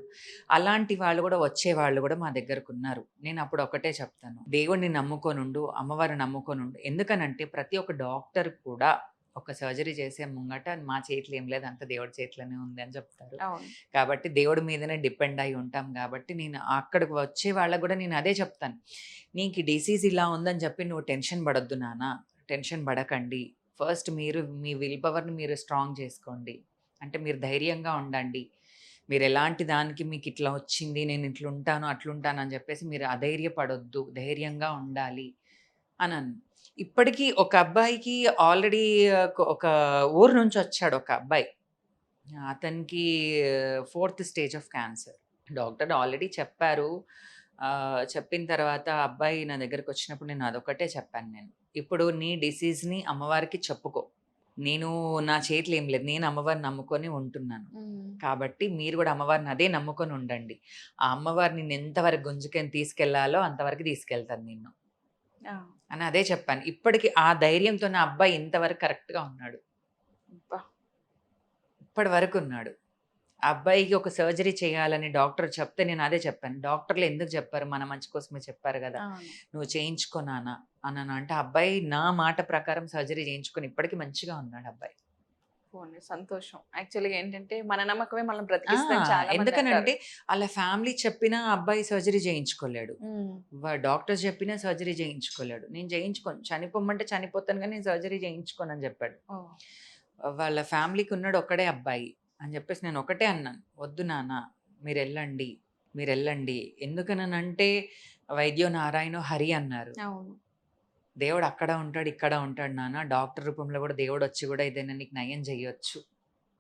అలాంటి వాళ్ళు గూడా వచ్చేవాళ్ళు గూడా మా దగ్గరకున్నారు. నేనప్పుడు ఒకటే చెప్తాను. దేవుడిని నమ్ముకొనుండు, అమ్మవారిని నమ్ముకొనుండు. ఎందుకనంటే ప్రతి ఒక్క డాక్టర్ కూడా ఒక సర్జరీ చేసే ముంగట మా చేతిలో ఏం లేదు. అంతా దేవుడి చేతిలోనే ఉంది అని చెప్తారు.
అవును.
కాబట్టి దేవుడి మీదనే డిపెండ్ అయ్యి ఉంటాం గాబట్టి నేను అక్కడికి వచ్చే వాళ్ళకి గూడా నేను అదే చెప్తాను. నీకు ఈ డిసీజ్ ఇలా ఉందని చెప్పి నువ్వు టెన్షన్ పడొద్దు నాన్న. టెన్షన్ పడకండి. ఫస్ట్ మీరు మీ విల్ పవర్‌ని మీరు స్ట్రాంగ్ చేసుకోండి. అంటే మీరు ధైర్యంగా ఉండండి. మీరెలాంటి దానికి మీకిట్లా వచ్చింది, నేనిట్లుంటాను, అట్లుంటాను అని జెప్పేసి మీరు అధైర్యపడొద్దు. ధైర్యంగా ఉండాలి అనన్ ఇప్పటికి ఒక అబ్బాయికి ఆల్రెడీ ఒక ఊరు నుంచొచ్చాడు ఒక అబ్బాయి. అతనికి fourth stage of cancer. Doctor already చెప్పారు. చెప్పిన తర్వాత అబ్బాయి నా దగ్గరకొచ్చినప్పుడు నేను అదొక్కటే చెప్పాను నేను. ఇప్పుడు నీ డిసీజ్‌ని అమ్మవారికి చెప్పుకో. నేను నా చేతిలో ఏం లేదు. నేను అమ్మవారిని నమ్ముకొని ఉంటున్నాను. కాబట్టి మీరు గూడా అమ్మవారిని అదే నమ్ముకొని ఉండండి. ఆ అమ్మవారు నిన్నెంతవరకు గుంజుకొని తీసుకెళ్లాలో అంతవరకు తీసుకెళ్తది నిన్ను.
ఆ!
అని అదే చెప్పాను. ఇప్పటికి ఆ ధైర్యంతో నా అబ్బాయి ఇంతవరకు కరెక్ట్‌గా ఉన్నాడు.
అబ్బా!
ఇప్పటి వరకు ఉన్నాడు. ఆ అబ్బాయికి ఒక సర్జరీ చేయాలని డాక్టర్ చెప్తే నేను అదే చెప్పాను. డాక్టర్లు ఎందుకు చెప్పారు? మన మంచి కోసమే చెప్పారు గదా!
అవును.
నువ్వు చేయించుకో నాన్న అంటే ఆ అబ్బాయి నా మాట ప్రకారం సర్జరీ చేయించుకొని ఇప్పటికి మంచిగా ఉన్నాడు అబ్బాయి.
పోనీ సంతోషం. యాక్చువల్‌గా ఏంటంటే మన నమ్మకమే మనల్ని
ఆ!
బ్రతికిస్తదని చాలా మంది అంటారు.
ఎందుకనంటే ఆళ్ళ ఫ్యామిలీ చెప్పినా ఆ అబ్బాయి సర్జరీ చేయించుకోలేడు.
హ్మ్.
డాక్టర్స్ చెప్పినా సర్జరీ చేయించుకోలేడు. నేను చేయించుకోను. చనిపోమంటే చనిపోతాను గానీ నేను సర్జరీ చేయించుకోనని చెప్పాడు.
ఓహ్!
వాళ్ళ ఫ్యామిలీకి ఉన్నాడు ఒక్కడే అబ్బాయి అని చెప్పేసి నేను ఒకటే అన్నాను. "వద్దు నాన్న మీరెళ్ళండి. మీరెళ్ళండి." ఎందుకననంటే వైద్యో నారాయణో హరి అన్నారు.
అవును.
దేవుడు అక్కడ ఉంటాడు, ఇక్కడ ఉంటాడు నాన్న. డాక్టర్ రూపంలో కూడా దేవుడొచ్చి కూడా ఏదైనా నీకు నయం జేయొచ్చు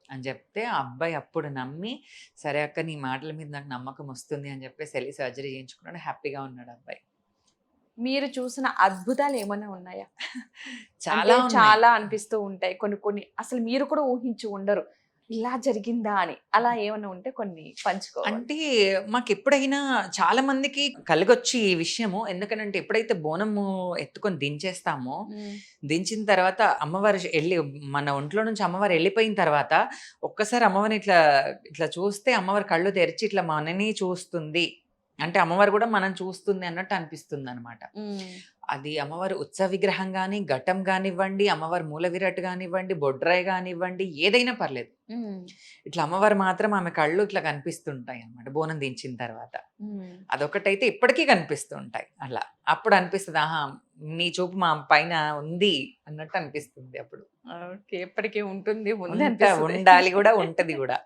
అని చెప్తే, ఆ అబ్బాయి అప్పుడు నమ్మి, సరే అక్క నీ మాటల మీద నాకు నమ్మకం వస్తుంది అని చెప్పేసి ఎళ్లి సర్జరీ చేయించుకున్నాడు. హ్యాపీగా ఉన్నాడు అబ్బాయి.
మీరు చూసిన అద్భుతాలేమన్నా ఉన్నాయా? అంటే
చాలా ఉన్నాయి.
చాలా అనిపిస్తూ ఉంటాయి. కొన్ని కొన్ని అసలు మీరు కూడా ఊహించి ఉండరు. ఇలా జరిగిందా అని. అలా ఏమన్నా ఉంటే కొన్ని పంచుకోవాలి.
అంటే మాకెప్పుడైనా చాలా మందికి కలిగొచ్చి ఈ విషయము. ఎందుకనంటే ఎప్పుడైతే బోనము ఎత్తుకొని దించేస్తామో,
హ్మ్.
దించిన తర్వాత అమ్మవారు ఎళ్లి మన ఒంట్లో నుంచి అమ్మవారు ఎళ్ళిపోయిన తర్వాత ఒక్కసారి అమ్మవారిని ఇట్లా, ఇట్లా చూస్తే అమ్మవారు కళ్ళు తెరిచి ఇట్లా మనని చూస్తుంది. అంటే అమ్మవారు గూడా మనం చూస్తుంది అన్నట్టు అనిపిస్తుందనమాట.
హ్మ్.
అది అమ్మవారి ఉత్సవ విగ్రహం గాని, ఘటం గానివ్వండి, అమ్మవారి మూల విరాట్ గానివ్వండి, బొడ్రాయి గానివ్వండి ఏదైనా పర్లేదు.
హ్మ్.
ఇట్లా అమ్మవారు మాత్రం ఆమె కళ్ళు ఇట్లా కనిపిస్తుంటాయన్నమాట బోనం దించిన తర్వాత.
హ్మ్.
అదొకటైతే ఇప్పటికీ కనిపిస్తూ ఉంటాయి అలా. అప్పుడు అనిపిస్తది ఆహా! నీ చూపు మా పైన ఉంది అన్నట్టు అనిపిస్తుంది అప్పుడు.
ఓకే. ఎప్పటికి ఉంటుంది. ఉందనిపిస్తది.
ఉండాలి గూడా, ఉంటది గూడా.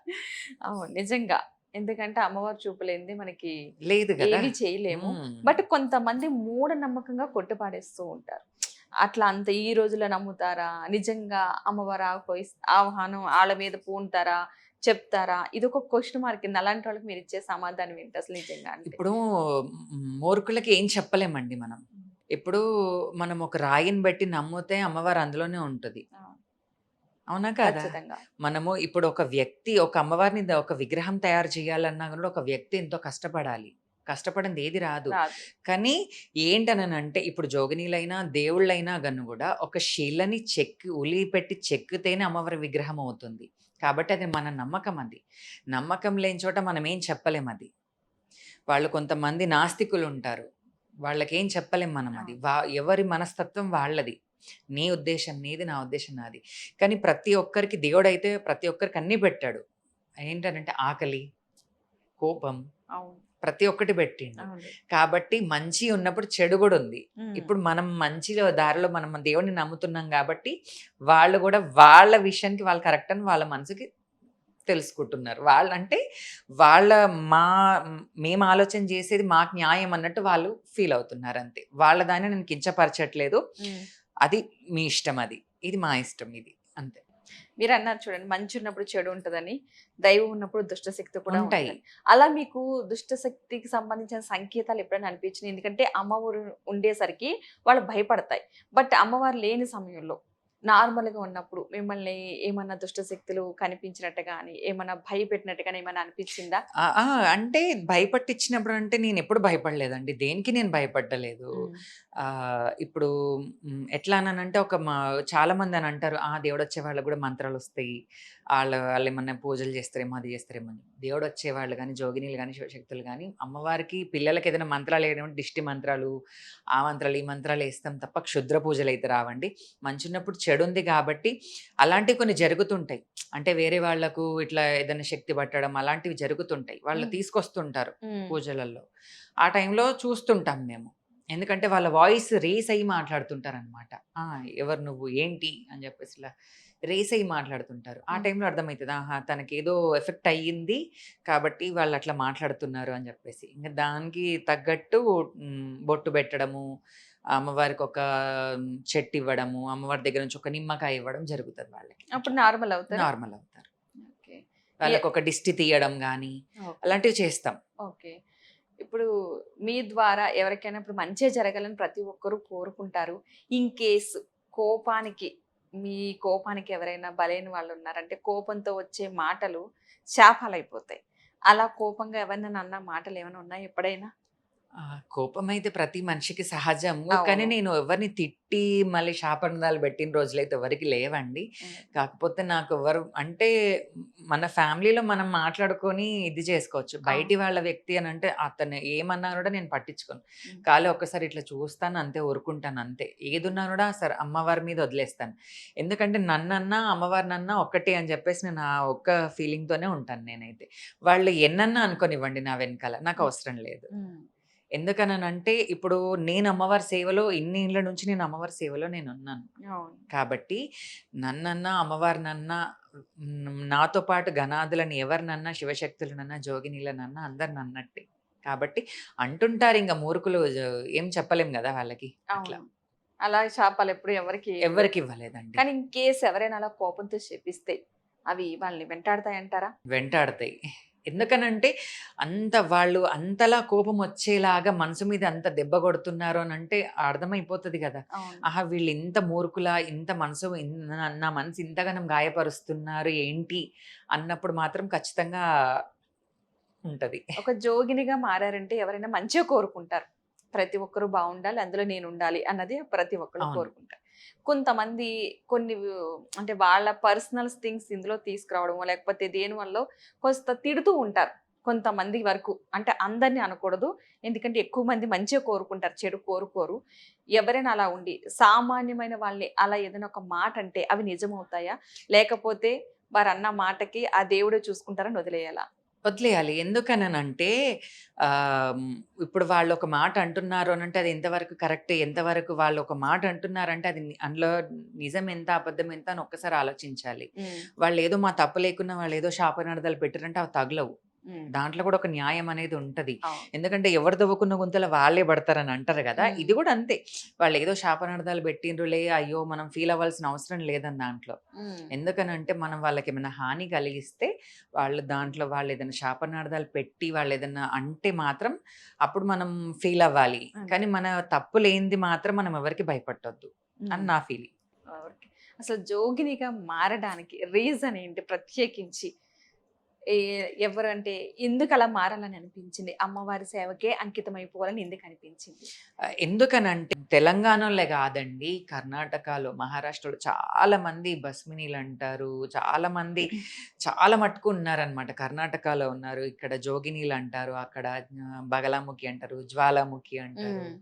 అవును. నిజంగా. ఎందుకంటే అమ్మవారు చూపు లేనిదే మనకి
లేదు గదా!
ఏవి చేయలేము.
హ్మ్.
బట్ కొంతమంది మూఢనమ్మకంగా కొట్టిపాడేస్తూ ఉంటారు. అట్లా అంత ఈ రోజుల్లో నమ్ముతారా? నిజంగా అమ్మవారు ఆహ్వానం ఆళ్ళ మీద పూనుతారా? చెప్తారా? ఇదొక క్వెషన్ మార్క్ కింద. అలాంటి వాళ్ళకి మీరిచ్చే సమాధానం ఏంటి అసలు నిజంగా అంటే?
ఇప్పుడు మూర్ఖులకి ఏం చెప్పలేమండి మనం. ఇప్పుడు మనం ఒక రాయిని బట్టి నమ్మితే అమ్మవారు అందులోనే ఉంటది.
అవును.
అవునా కాదా?
ఖచ్చితంగా.
మనము ఇప్పుడు ఒక వ్యక్తి ఒక అమ్మవారిని ఒక విగ్రహం తయారు చేయాలన్నా కూడా ఒక వ్యక్తి ఎంతో కష్టపడాలి. కష్టపడింది ఏది రాదు.
రాదు.
కానీ ఏంటననంటే ఇప్పుడు జోగినీలైనా, దేవుళ్ళైనా గను గూడా ఒక శిలని ఉలి పెట్టి చెక్కితేనే అమ్మవారి విగ్రహం అవుతుంది. కాబట్టి అది మన నమ్మకం అది. నమ్మకం లేని చోట మనం ఏం చెప్పలేమది. వాళ్ళు కొంతమంది నాస్తికులుంటారు. వాళ్ళకేం చెప్పలేం మనం అది.
అవును.
ఎవరి మనస్తత్వం వాళ్ళది. నీ ఉద్దేశ్యం నీది, నా ఉద్దేశ్యం నాది. కానీ ప్రతి ఒక్కరికి దేవుడైతే ప్రతి ఒక్కరికి అన్నీ పెట్టాడు. ఏంటనంటే ఆకలి, కోపం
అవును.
ప్రతి ఒక్కటి పెట్టిండు.
అవును.
కాబట్టి మంచి ఉన్నప్పుడు చెడు గూడా ఉంది.
హ్మ్.
ఇప్పుడు మనం మంచిలో దారిలో మనం దేవుడిని నమ్ముతున్నాం గాబట్టి, వాళ్ళు గూడా వాళ్ళ విషయానికి వాళ్ళు కరెక్ట్ అని వాళ్ళ మనసుకి తెలుసుకుంటున్నారు. వాళ్ళంటే వాళ్ళ మా మేము ఆలోచన జేసేది మాకు న్యాయం అన్నట్టు వాళ్ళు ఫీల్ అవుతున్నారంతే. వాళ్ళ దాన్ని నేను కించపరచట్లేదు.
హ్మ్.
అది మీ ఇష్టం అది. ఇది మా ఇష్టం ఇది. అంతే.
మీరన్నారు చూడండి మంచున్నప్పుడు చెడు ఉంటదని, దైవం ఉన్నప్పుడు దుష్ట శక్తి కూడా
ఉంటాయి.
ఉంటదని. అలా మీకు దుష్ట శక్తికి సంబంధించిన సంకేతాలు ఎప్పుడైనా అనిపించినాయి? ఎందుకంటే అమ్మ ఊరు ఉండేసరికి వాళ్ళు భయపడతాయి. బట్ అమ్మవారు లేని సమయంలో నార్మల్‌గా ఉన్నప్పుడు మిమ్మల్ని ఏమన్నా దుష్ట శక్తులు కనిపించినట్టు గాని, ఏమన్నా భయపెట్టినట్టు గాని ఏమన్నా అనిపించిందా?
ఆ! ఆ! అంటే భయపట్టిచ్చినప్పుడు అంటే నేనెప్పుడు భయపడలేదండి. దేనికి నేను భయపడలేదు.
హ్మ్.
ఇప్పుడు ఎట్లా అనంటే చాలామంది అని అంటారు. దేవుడొచ్చే వాళ్ళకి గూడా మంత్రాలొస్తాయి. ఆళ్ళేమన్నా పూజలు చేస్తారేమో, అది చేస్తారేమో అని. దేవుడొచ్చేవాళ్ళు గాని, జోగినీలు గాని, శివశక్తులు గాని అమ్మవారికి పిల్లలకి ఏదైనా మంత్రాలేయడం దిష్టి మంత్రాలు, ఆ మంత్రాలు, ఈ మంత్రాలేస్తాం తప్ప క్షుద్ర పూజలైతే రావండి. మంచున్నప్పుడు చెడుంది గాబట్టి అలాంటివి కొన్ని జరుగుతుంటాయి. అంటే వేరే వాళ్ళకు ఇట్లా ఏదైనా శక్తి పట్టడం అలాంటివి జరుగుతుంటాయి. వాళ్ళు
హ్మ్.
తీసుకొస్తుంటారు
హ్మ్.
పూజలలో. ఆ టైంలో చూస్తుంటాం మేము. ఎందుకంటే వాళ్ళ వాయిస్ రేస్ అయ్యి మాట్లాడుతుంటారనమాట. ఆ! ఎవరు నువ్వు? ఏంటి? అని చెప్పేసి ఇలా రేస్ అయ్యి మాట్లాడుతుంటారు. ఆ
హ్మ్.
టైంలో అర్థమైతది. ఆహా! తనకేదో ఎఫెక్ట్ అయ్యింది. కాబట్టి వాళ్ళట్లా మాట్లాడుతున్నారు అని చెప్పేసి. ఇంక దానికి తగ్గట్టు బొట్టు పెట్టడము, అమ్మవారికొక చెట్టివ్వడము, అమ్మవారి దగ్గర నుంచి ఒక నిమ్మకాయ ఇవ్వడం జరుగుతది వాళ్ళకి.
అప్పుడు
అట్లా.
నార్మల్ అవుతారా?
నార్మల్ అవుతారు.
ఓకే. ఎ
వాళ్ళకొక దిష్టి తీయడం గానీ,
ఓకే.
అలాంటివి చేస్తాం.
ఓకే. ఇప్పుడు మీ ద్వారా ఎవరికైనా ఇప్పుడు మంచే జరగాలని ప్రతి ఒక్కరూ కోరుకుంటారు. ఇన్ కేస్ కోపానికి మీ కోపానికి ఎవరైనా బలైన వాళ్ళు ఉన్నారంటే కోపంతో వచ్చే మాటలు శాపాలైపోతాయి. అలా కోపంగా ఎవరినైనా అన్న మాటలు ఏమైనా ఉన్నాయా ఎప్పుడైనా?
కోపమైతే ప్రతి మనిషికి సహజము. కానీ
అవును.
నేను ఎవరిని తిట్టి మళ్ళీ శాపనార్థాలు పెట్టిన రోజులైతే ఎవరికీ లేవండి.
హ్మ్.
కాకపోతే నాకు ఎవరు అంటే మన ఫ్యామిలీలో మనం మాట్లాడుకొని ఇది చేసుకోవచ్చు.
అవును.
బయటి వాళ్ళ వ్యక్తి అనంటే అతను ఏమన్నా కూడా నేను పట్టించుకోను.
హ్మ్.
ఖాళీ ఒక్కసారి ఇట్లా చూస్తాను అంతే, ఊరుకుంటాను అంతే. ఏదున్నా కూడా సరే అమ్మవారి మీద వదిలేస్తాను. ఎందుకంటే నన్నన్నా, అమ్మవారినన్నా ఒక్కటే అని చెప్పేసి నేను ఆ ఒక్క ఫీలింగ్‌తోనే ఉంటాను నేనైతే. వాళ్ళు ఎన్నన్నా అనుకోనివ్వండి నా వెనకాల. నాకు
హ్మ్.
అవసరం లేదు.
హ్మ్.
ఎందుకననంటే, ఇప్పుడు నేను అమ్మవారి సేవలో ఇన్ని ఏండ్ల నుంచి నేను అమ్మవారి సేవలో నేనున్నాను.
అవును.
కాబట్టి నన్నన్నా, అమ్మవారినన్నా, నాతో పాటు గణాదులని ఎవరినన్నా, శివశక్తులనన్నా, జోగినీలనన్నా అందరు నన్నట్టే. కాబట్టి అంటుంటారింక మూర్ఖులు ఏం చెప్పలేం గదా వాళ్ళకి. అట్లా.
అవును. అలా శాపాలెప్పుడు ఎవరికీ ఇవ్వలేదు.
ఎవ్వరికివ్వలేదండి.
కానీ ఇన్ కేస్ ఎవరైనా అలా కోపంతో శపిస్తే అవి వాళ్ళని వెంటాడతాయంటారా?
వెంటాడతాయి. ఎందుకనంటే, వాళ్ళు అంతలా కోపమొచ్చేలాగా మనసు మీద అంత దెబ్బ కొడుతున్నారు అనంటే అర్థమైపోతది గదా!
అవును.
ఆహా! వీళ్ళింత మూర్ఖులా, ఇంత మనసు నా మనసు ఇంతగనం గాయపరుస్తున్నారు ఏంటి అన్నప్పుడు మాత్రం ఖచ్చితంగా ఉంటది.
ఒక జోగినిగా మారారంటే ఎవరైనా మంచే కోరుకుంటారు. ప్రతి ఒక్కరు బావుండాలి. అందులో నేనుండాలి అన్నది ప్రతి ఒక్కళ్ళు
అవును.
కోరుకుంటారు. కొంతమంది కొన్ని అంటే వాళ్ళ పర్సనల్ థింగ్స్ ఇందులో తీసుకురావడమో, లేకపోతే దేనివల్లో కొంత తిడుతూ ఉంటారు. కొంతమంది వరకు. అంటే అందరిని అనకూడదు. ఎందుకంటే ఎక్కువ మంది మంచే కోరుకుంటారు. చెడు కోరుకోరు. ఎవరైనా అలా ఉండి సామాన్యమైన వాళ్ళని అలా ఏదైనా ఒక మాట అంటే అవి నిజమవుతాయా? లేకపోతే వారన్న మాటకి ఆ దేవుడే చూసుకుంటారని వదిలేయాలా?
వదిలేయాలి. ఎందుకననంటే ఇప్పుడు వాళ్ళొక మాట అంటున్నారు అనంటే అది ఎంతవరకు కరెక్ట్, ఎంతవరకు వాళ్ళొక మాట అంటున్నారంటే అది అందులో నిజం ఎంత, అబద్ధం ఎంత అని ఒక్కసారి ఆలోచించాలి.
హ్మ్.
వాళ్ళేదో మా తప్పు లేకున్నా వాళ్ళేదో శాపనార్థాలు పెట్టారంటే అవి తగలవు.
హ్మ్.
దాంట్లో కూడా ఒక న్యాయం అనేది ఉంటది.
అవును.
ఎందుకంటే ఎవరు దవ్వుకున్న గుంతలో వాళ్ళే పడతారని అంటారు గదా!
హ్మ్.
ఇది గూడా అంతే. వాళ్ళేదో శాపనార్థాలు పెట్టిండ్రులే, అయ్యో! మనం ఫీల్ అవ్వాల్సిన అవసరం లేదని దాంట్లో.
హ్మ్.
ఎందుకనంటే మనం వాళ్ళకేమైనా హాని కలిగిస్తే దాంట్లో వాళ్ళేదైనా శాపనార్థాలు పెట్టి వాళ్ళేదన్నా అంటే మాత్రం అప్పుడు మనం ఫీల్ అవ్వాలి.
అంతే.
కానీ మన తప్పు లేనిది మాత్రం మనం ఎవరికీ భయపట్టొద్దు అని
హ్మ్.
నా ఫీలింగ్.
ఓకే. అసలు జోగినిగా మారడానికి రీజన్ ఏంటి ప్రత్యేకించి? ఏ ఎవరంటే ఎందుకలా మారాలని అనిపించింది? అమ్మవారి సేవకే అంకితమైపోవాలని ఎందుకనిపించింది?
ఎందుకనంటే తెలంగాణలో గాదండి. కర్ణాటకలో, మహారాష్ట్రలో చాలా మంది భస్మినీలంటారు. చాలా మటుకు ఉన్నారనమాట. కర్ణాటకలో ఉన్నారు. ఇక్కడ జోగినీలంటారు. అక్కడ బగలాముఖి అంటారు. జ్వాలాముఖి అంటారు.
హ్మ్.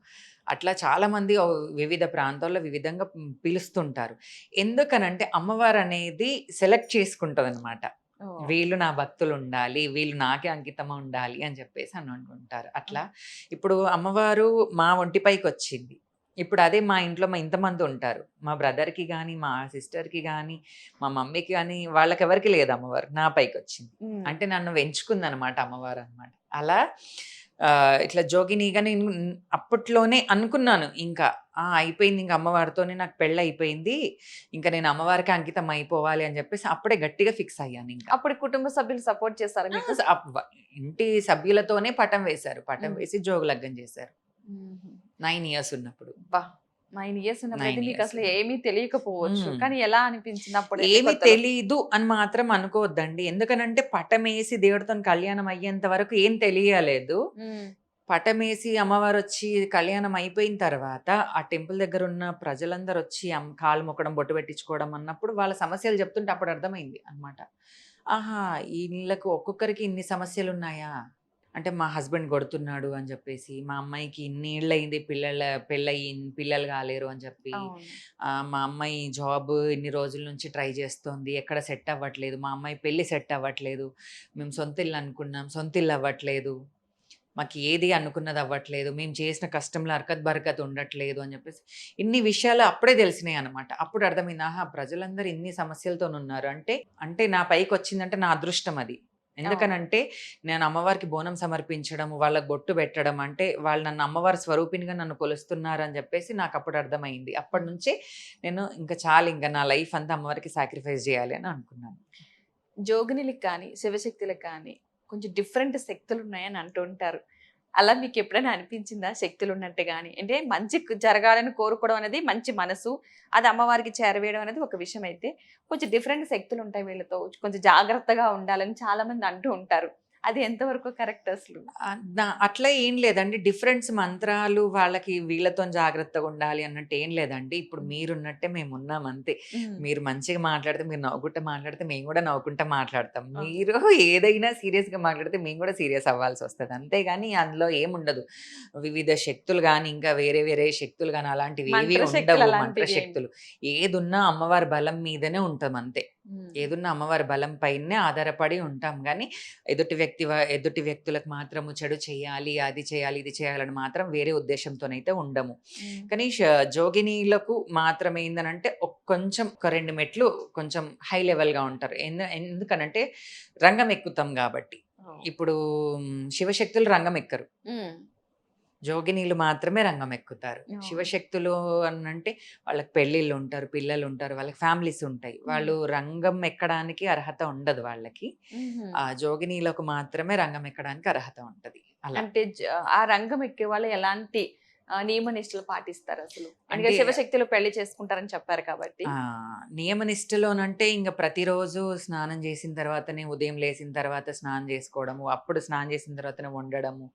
అట్లా చాలామంది వివిధ ప్రాంతాల్లో వివిధంగా పిలుస్తుంటారు. ఎందుకనంటే అమ్మవారనేది సెలెక్ట్ చేసుకుంటదనమాట.
ఓహ్!
వీళ్ళు నా భక్తులుండాలి. వీళ్ళు నాకే అంకితముండాలి అని చెప్పేసి అని అనుకుంటారు. అట్లా
హ్మ్.
ఇప్పుడు అమ్మవారు మా ఒంటిపైకొచ్చింది. ఇప్పుడు అదే మా ఇంట్లో ఇంతమందుంటారు. మా బ్రదర్‌కి గాని, మా సిస్టర్‌కి గాని, మా మమ్మీకి గాని వాళ్ళకెవరికీ లేదు అమ్మవారు. నా పైకొచ్చింది.
హ్మ్.
అంటే నన్ను ఎంచుకుందనమాట అమ్మవారనమాట. అలా ఇట్లా జోగినీగా నేను అప్పట్లోనే అనుకున్నాను ఇంకా. అయిపోయింది ఇంక అమ్మవారితోనే నాకు పెళ్లయిపోయింది. ఇంక నేను అమ్మవారికే అంకితం అయిపోవాలి అని జెప్పేసి అప్పుడే గట్టిగా ఫిక్స్ అయ్యానింక.
అప్పుడు కుటుంబ సభ్యులు సపోర్ట్ చేసారా
ఆ!
మీకు?
స అప్ వ ఇంటి సభ్యులతోనే పటం వేశారు. పటం
హ్మ్.
వేసి జోగులగ్గం జేశారు.
హుహు.
9 ఇయర్స్ ఉన్నప్పుడు.
అబ్బా! 9 ఇయర్స్ ఉన్నప్పుడైతే
9 ఇయర్స్
మీకసలు
ఉన్నప్పుడు.
ఏమీ తెలియకపోవచ్చు.
హ్మ్.
కానీ ఎలా అనిపించింది అప్పుడంటే
ఏమి
కొత్తలో?
తెలీదు అని మాత్రం అనుకోవద్దండి. ఎందుకనంటే పటమేసి దేవుడితోని కళ్యాణం అయ్యేంత వరకు ఏం తెలియలేదు.
హ్మ్.
పటమేసి అమ్మవారొచ్చి కళ్యాణం అయిపోయిన తర్వాత ఆ టెంపుల్ దగ్గరున్న ప్రజలందరొచ్చి కాళ్ళు మొక్కడం, బొట్టు పెట్టించుకోవడం అన్నప్పుడు వాళ్ళ సమస్యలు చెప్తుంటే అప్పుడు అర్థమైంది అన్నమాట. ఆహా! ఈళ్ళకు ఒక్కొక్కరికి ఇన్ని సమస్యలున్నాయా? అంటే మా హస్బెండ్ గొడుతున్నాడు అని జెప్పేసి, మా అమ్మాయికి ఇన్నేళ్లయింది పెళ్లయ్యి పిల్లలు గాలేరు అని చెప్పి,
అవును.
మా అమ్మాయి జాబ్ ఇన్ని రోజుల నుంచి ట్రై జేస్తోంది. ఎక్కడ సెట్ అవ్వట్లేదు. మా అమ్మాయి పెళ్లి సెట్ అవ్వట్లేదు. మేము సొంతిల్లు అనుకున్నాం. సొంతిల్లు అవ్వట్లేదు. మాకు ఏది అనుకున్నది అవ్వట్లేదు. మేము చేసిన కష్టంలో అరకత్ బరకత్ ఉండట్లేదు అని జెప్పేసి, ఇన్ని విషయాలు అప్పుడే తెలిసినాయన్నమాట. అప్పుడు అర్థమైంది. ఆహా! ప్రజలందరూ ఇన్ని సమస్యలతోనున్నారు. అంటే నా పైకొచ్చిందంటే నా అదృష్టం అది.
అవును.
ఎందుకనంటే నేను అమ్మవారికి బోనం సమర్పించడం, వాళ్ళకి బొట్టు పెట్టడం అంటే వాళ్ళు నన్ను అమ్మవారి స్వరూపినిగా నన్ను కొలుస్తున్నారని జెప్పేసి నాకప్పుడు అర్థమైంది.
హ్మ్.
అప్పటినుంచే నేను ఇంక చాలు ఇంక నా లైఫ్ అంతా అమ్మవారికి సాక్రిఫైస్ జేయాలి అని అనుకున్నాను.
జోగినులకి కానీ, శివశక్తులకి కానీ కొంచెం డిఫరెంట్ శక్తులున్నాయని అంటుంటారు. అలా మీకు ఎప్పుడైనా అనిపించిందా శక్తులు ఉన్నట్టు గాని? అంటే మంచి జరగాలని కోరుకోవడం అనేది మంచి మనసు. అది అమ్మవారికి చేరవేయడం అనేది ఒక విషయం అయితే, కొంచెం డిఫరెంట్ శక్తులు ఉంటాయి వీళ్ళతో. కొంచెం జాగ్రత్తగా ఉండాలని చాలా మంది అంటూ ఉంటారు. అది ఎంతవరకు కరెక్ట్ అసలు?
అట్లా ఏం లేదండి. డిఫరెన్స్ మంత్రాలు వాళ్ళకి వీళ్ళతోని జాగ్రత్తగా ఉండాలి అన్నట్టు ఏం లేదండి. ఇప్పుడు
హ్మ్.
మీరున్నట్టే మేమున్నాం అంతే.
హ్మ్.
మీరు మంచిగా మాట్లాడితే, మీరు నవ్వుకుంటా మాట్లాడితే మేము గూడా నవ్వుకుంటా మాట్లాడతాం.
ఆ!
మీరు ఏదైనా సీరియస్‌గా మాట్లాడితే మేము గూడా సీరియస్ అవ్వాల్సొస్తది. అంతేగాని అందులో ఏముండదు. వివిధ శక్తులు గాని, ఇంకా వేరే వేరే శక్తులు గాని అలాంటివేవి
మంత్రశక్తులు
ఉండవు.
అలాంటివి ఏమి
మంత్రశక్తులు. ఏదున్నా అమ్మవారి బలం మీదనే ఉంటాం అంతే.
హ్మ్.
ఏదున్నా అమ్మవారి బలం పైనే ఆధారపడి ఉంటాం గానీ, ఎదుటి వ్యక్తులకు మాత్రము చెడు చేయాలి, అది చేయాలి, ఇది చేయాలని మాత్రం వేరే ఉద్దేశ్యంతోనైతే ఉండము.
హ్మ్.
కానీ జోగినీలకు మాత్రం ఏందనంటే కొంచెం ఒక 2 మెట్లు కొంచెం హై లెవెల్‌గా ఉంటారు. ఎందుకనంటే రంగం ఎక్కుతాం గాబట్టి.
ఓహ్!
ఇప్పుడు శివశక్తులు రంగం ఎక్కరు.
హ్మ్.
జోగినీలు మాత్రమే రంగం ఎక్కుతారు.
అవును.
శివశక్తులు అనంటే వాళ్ళకి పెళ్ళిళ్ళుంటారు, పిల్లలుంటారు, వాళ్ళకి ఫ్యామిలీస్ ఉంటాయి.
హ్మ్.
వాళ్ళు రంగం ఎక్కడానికి అర్హత ఉండదు వాళ్ళకి.
హుహు.
జోగినీలకు మాత్రమే రంగం ఎక్కడానికి అర్హత ఉంటది. అలా.
అంటే ఆ రంగం ఎక్కే వాళ్ళు ఎలాంటి నియమ నిష్టలు పాటిస్తారసలు? ఎందుకంటే
అంటే
శివశక్తులు పెళ్లి చేసుకుంటారని చెప్పారు కాబట్టి.
నియమనిష్టలోనంటే ఇంగ ప్రతిరోజు స్నానం చేసిన తర్వాతనే ఉదయం లేసిన తర్వాత స్నానం జేసుకోవడము, అప్పుడు స్నానం చేసిన తర్వాతనే వండడము,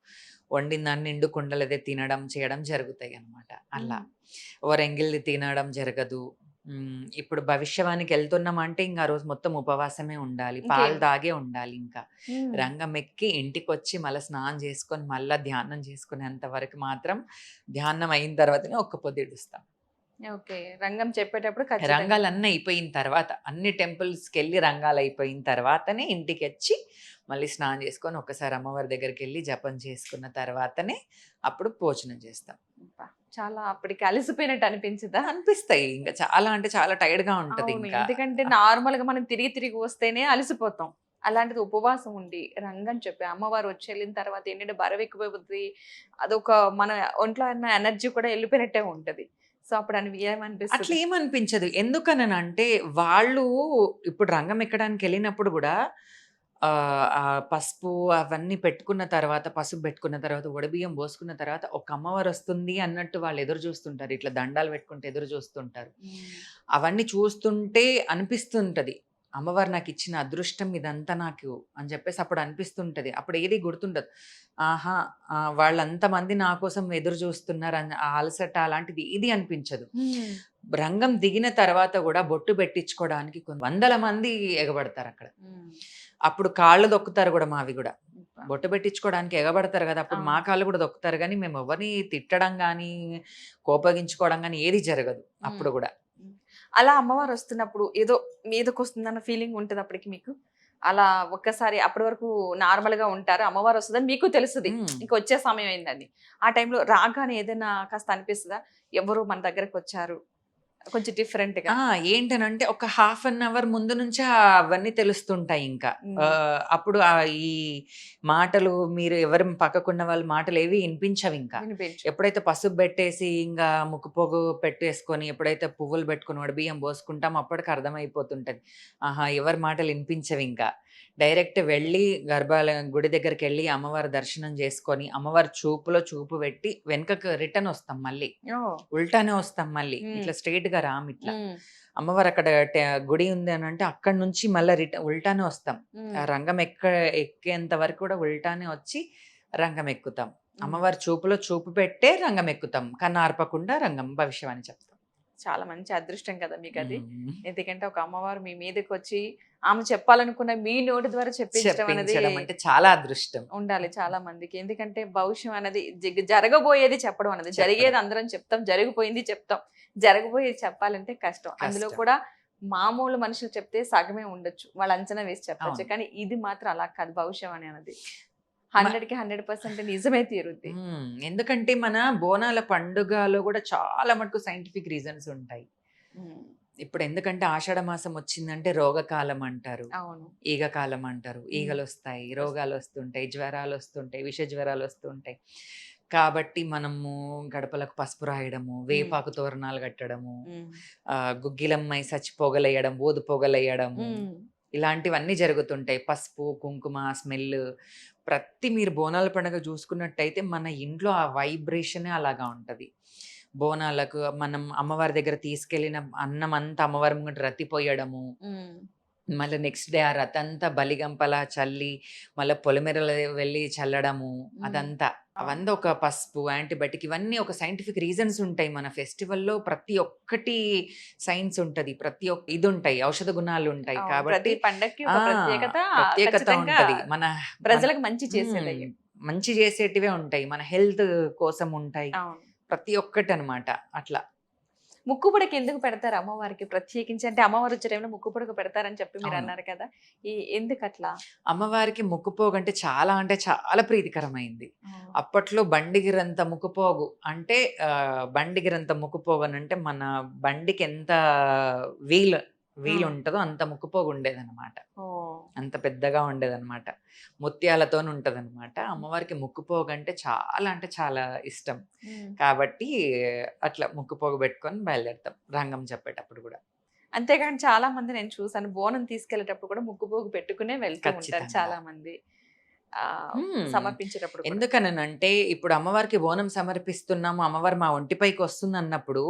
వండిన దాన్ని నిండు కుండలదే తినడం, చేయడం జరుగుతాయనమాట. అలా.
హ్మ్.
వరంగిల్‌ది తినడం జరగదు. ఇప్పుడు భవిష్యవాణికెళ్తున్నామంటే ఇంగ ఆ రోజు మొత్తం ఉపవాసమే ఉండాలి. పాలు
ఇంకేం
తాగే ఉండాలింకా.
హ్మ్.
రంగమెక్కి ఇంటికొచ్చి మళ్ళా స్నానం చేసుకొని, మళ్ళా ధ్యానం చేసుకునేంత వరకు మాత్రం ధ్యానం అయిన తర్వాతనే ఒక్క పొద్దిడుస్తాం.
ఓకే. రంగం చెప్పేటప్పుడు ఖచ్చితంగా
రంగాలన్నీ అయిపోయిన తర్వాత, అన్ని టెంపుల్స్‌కెళ్ళి రంగాలయిపోయిన తర్వాతనే ఇంటికొచ్చి, మళ్ళీ స్నానం చేసుకొని, ఒక్కసారి అమ్మవారి దగ్గరికెళ్ళి జపం చేసుకున్న తర్వాతనే అప్పుడు భోజనం చేస్తాం.
అబ్బా! చాలా అప్పటికి అలసిపోయినట్టు అనిపించదా?
అనిపిస్తాయి. ఇంక చాలా అంటే చాలా టైర్డ్‌గా
అవును.
ఉంటదింకా.
ఎందుకంటే నార్మల్‌గా మనం తిరిగి తిరిగి వస్తేనే అలసిపోతాం. అలాంటిది ఉపవాసం ఉండి, రంగం చెప్పి అమ్మవారు వచ్చెళ్ళిన తర్వాత ఏంటంటే బరువెక్కువైపోద్ది. అదొక మన ఒంట్లో ఉన్న ఎనర్జీ కూడా ఎళ్ళిపోయినట్టే ఉంటది. సో, అప్పుడు ఏమనిపిస్తది?
అట్లేమనిపించదు. ఎందుకననంటే, వాళ్ళు ఇప్పుడు రంగం ఎక్కడానికెళ్ళినప్పుడు గూడా ఆ పసుపు అవన్నీ పెట్టుకున్న తర్వాత, పసుపు బెట్టుకున్న తర్వాత, వడబియ్యం బోసుకున్న తర్వాత, ఒక అమ్మవారొస్తుంది అన్నట్టు వాళ్ళు ఎదురు జూస్తుంటారు. ఇట్లా దండాలు బెట్టుకుంటూ ఎదురు జూస్తుంటారు.
హ్మ్.
అవన్నీ చూస్తుంటే అనిపిస్తుంటది. అమ్మవారు నాకిచ్చిన అదృష్టం ఇదంతా నాకు అని జెప్పేసి అప్పుడు అనిపిస్తుంటది. అప్పుడు ఏది గుర్తుండదు. ఆహా! వాళ్ళంతమంది నా కోసం ఎదురు జూస్తున్నారన్న ఆ అలసట అలాంటిది ఏది అనిపించదు.
హ్మ్.
రంగం దిగిన తర్వాత గూడా బొట్టు పెట్టించుకోవడానికి వందల మంది ఎగబడతారక్కడ.
హ్మ్.
అప్పుడు కాళ్ళు దొక్కుతారు గూడా మావి గూడా.
అబ్బా!
బొట్టు పెట్టించుకోవడానికి ఎగబడతారు గదా! అప్పుడు మా
అవును.
కాళ్ళు గూడా దొక్కుతారు గానీ, మేమెవ్వరిని తిట్టడం గానీ, కోపగించుకోవడం గానీ ఏది జరగదు
హ్మ్.
అప్పుడు గూడా.
హ్మ్. అలా అమ్మవారొస్తున్నప్పుడు ఏదో మీదకొస్తుందన్న ఫీలింగ్ ఉంటదా అప్పటికి మీకు? అలా ఒక్కసారి అప్పటి వరకు నార్మల్‌గా ఉంటారు. అమ్మవారొస్తదని మీకు తెలుస్తది.
హ్మ్.
ఇంక వచ్చే సమయం అయిందని. ఆ టైంలో రాగానే ఏదైనా కాస్త అనిపిస్తదా? ఎవరో మన దగ్గరకొచ్చారు. కొంచెం డిఫరెంట్‌గా.
ఆ! ఏంటనంటే ఒక హాఫ్ అన్ అవర్ ముందు నుంచే అవన్నీ తెలుస్తుంటాయింకా.
హ్మ్.
అప్పుడు ఈ మాటలు మీరు ఎవరు పక్కకున్న వాళ్ళ మాటలేవి ఇనిపించవింక.
వినిపించు.
ఎప్పుడైతే పసుపు బెట్టేసి ఇంగా ముక్కు పొగు పెట్టేసుకొని, ఎప్పుడైతే పువ్వులు బెట్టుకొని వడబియ్యం బోసుకుంటామో అప్పటికి అర్థమైపోతుంటది. ఆహా! ఎవరి మాటలు ఇనిపించవింక. డైరెక్ట్ వెళ్ళి గుడి దగ్గరికెళ్ళి అమ్మవారి దర్శనం జేసుకొని, అమ్మవారి చూపులో చూపు బెట్టి వెనకకు రిటర్నొస్తాం మళ్ళీ.
ఓహ్!
ఉల్టానే వస్తాం మళ్ళీ.
హ్మ్.
ఇట్లా స్ట్రెయిట్‌గా రామిట్లా.
హ్మ్.
అమ్మవారు అక్కడ గుడి ఉంది అనంటే అక్కడి నుంచి మళ్ళా ఉల్టానే వస్తాం. ఆ
హ్మ్.
రంగం ఎక్కేంత వరకు కూడా ఉల్టానే వచ్చి రంగం ఎక్కుతాం.
హ్మ్.
అమ్మవారి చూపులో చూపు పెట్టే రంగం ఎక్కుతాం. కన్నార్పకుండా రంగం భవిష్యవాణి చెప్తాం.
చాలా మంచి అదృష్టం కదా మీకది.
హ్మ్.
ఎందుకంటే ఒక అమ్మవారు మీ మీదకొచ్చి ఆమె చెప్పాలనుకున్న మీ నోటి ద్వారా చెప్పించడం అనేది
చెప్పించడం అంటే చాలా అదృష్టం.
ఉండాలి చాలా మందికి. ఎందుకంటే భవిష్యం అనేది జరగబోయేది చెప్పడం అన్నది.
చెప్పడం
జరిగేది అందరం చెప్తాం. జరిగిపోయింది చెప్తాం. జరగబోయేది చెప్పాలంటే కష్టం. అందులో
కష్టం.
కూడా మామూలు మనుషులు చెప్తే సగమే ఉండొచ్చు. వాళ్ళు అంచనా వేసి చెప్పొచ్చు.
అవును.
కానీ ఇది మాత్రం అలా కాదు భవిష్యం అనేది.
మ
100కి 100% నిజమే తీరుద్ది.
ఎందుకంటే మన బోనాల పండుగలో గూడా చాలా మటుకు సైంటిఫిక్ రీజన్స్ ఉంటాయి.
హ్మ్.
ఇప్పుడెందుకంటే ఆషాఢ మాసం వచ్చిందంటే రోగకాలం అంటారు.
అవును.
ఈగ కాలం అంటారు.
హ్మ్.
ఈగలొస్తాయి,
వస్
రోగాలొస్తుంటాయి, జ్వరాలొస్తుంటాయి, విష జ్వరాలొస్తుంటాయి. కాబట్టి మనము గడపలకు పసుపు రాయడము,
హ్మ్.
వేపాకు తోరణాలు కట్టడము,
హ్మ్.
గుగ్గిలమ్మై సచ్చి పొగలెయడం, ఊదు పొగలెయడము,
హ్మ్.
ఇలాంటివన్నీ జరుగుతుంటాయి. పసుపు, కుంకుమ, స్మెల్ మీరు బోనాల పండుగ చూసుకున్నట్టయితే మన ఇంట్లో ఆ వైబ్రేషనే అలాగా ఉంటది. బోనాలకు మనం అమ్మవారి దగ్గర తీసుకెళ్ళిన అన్నం అంతా అమ్మవారి ముంగట రతిపోయడము.
హ్మ్.
మళ్ళీ నెక్స్ట్ డే ఆ రథంతా బలిగంపలా చల్లి, మళ్ళా పొలిమేరలో వెళ్ళి చల్లడము
హ్మ్.
అదంతా.
అవును.
అవంతా ఒక పసుపు, యాంటీబయాటిక్ ఇవన్నీ ఒక సైంటిఫిక్ రీజన్స్ ఉంటాయి. మన ఫెస్టివల్‌లో ప్రతి ఒక్కటి సైన్స్ ఉంటది. ప్రతి ఒక్క ఇదుంటాయి. ఔషధ గుణాలుంటాయి.
అవును.
కాబట్టి
ప్రతి పండక్కి
ఆ!
ఒక ప్రత్యేకత
ప్రత్యేకత
ఖచ్చితంగా
ఉంటది. మన
ప్రజలకు మంచి
హ్మ్.
చేసేదయ్యి.
మంచి చేసేటివే ఉంటాయి. మన హెల్త్ కోసం ఉంటాయి.
అవును.
ప్రతి ఒక్కటనమాట అట్లా.
ముక్కు పుడక ఎందుకు పెడతారు అమ్మవారికి ప్రత్యేకించి? అంటే అమ్మవారు వచ్చే టైంలో ముక్కు పుడక పెడతారని చెప్పి
అవును.
మీరన్నారు కదా! ఎందుకట్లా?
అమ్మవారికి ముక్కుపోగంటే అంటే చాలా ప్రీతికరమైంది.
ఓహ్!
అప్పట్లో బండిగిరంత ముక్కుపోగు అంటే బండిగిరంత ముక్కుపోగనంటే మన బండికి ఎంత వీల్
ఆ!
వీలుంటదో అంత ముక్కుపోగు ఉండేదనమాట.
ఓహ్!
అంత పెద్దగా ఉండేదనమాట. ముత్యాలతోని ఉంటదనమాట. అమ్మవారికి ముక్కుపోగంటే అంటే చాలా ఇష్టం.
హ్మ్.
కాబట్టి అట్లా ముక్కుపోగు పెట్టుకొని బయలుదేరుతాం రంగం చెప్పేటప్పుడు గూడా.
అంతేగాని చాలా మంది నేను చూసాను. బోనం తీసుకెళ్ళేటప్పుడు కూడా ముక్కు పోగు పెట్టుకునే వెళ్తూ ఉంటారు
ఖచ్చితంగా.
చాలా మంది. ఆహ్,
హ్మ్.
సమర్పించేటప్పుడు కూడా.
ఎందుకననంటే, ఇప్పుడు అమ్మవారికి బోనం సమర్పిస్తున్నాము, అమ్మవారు మా ఒంటిపైకొస్తుందన్నప్పుడు,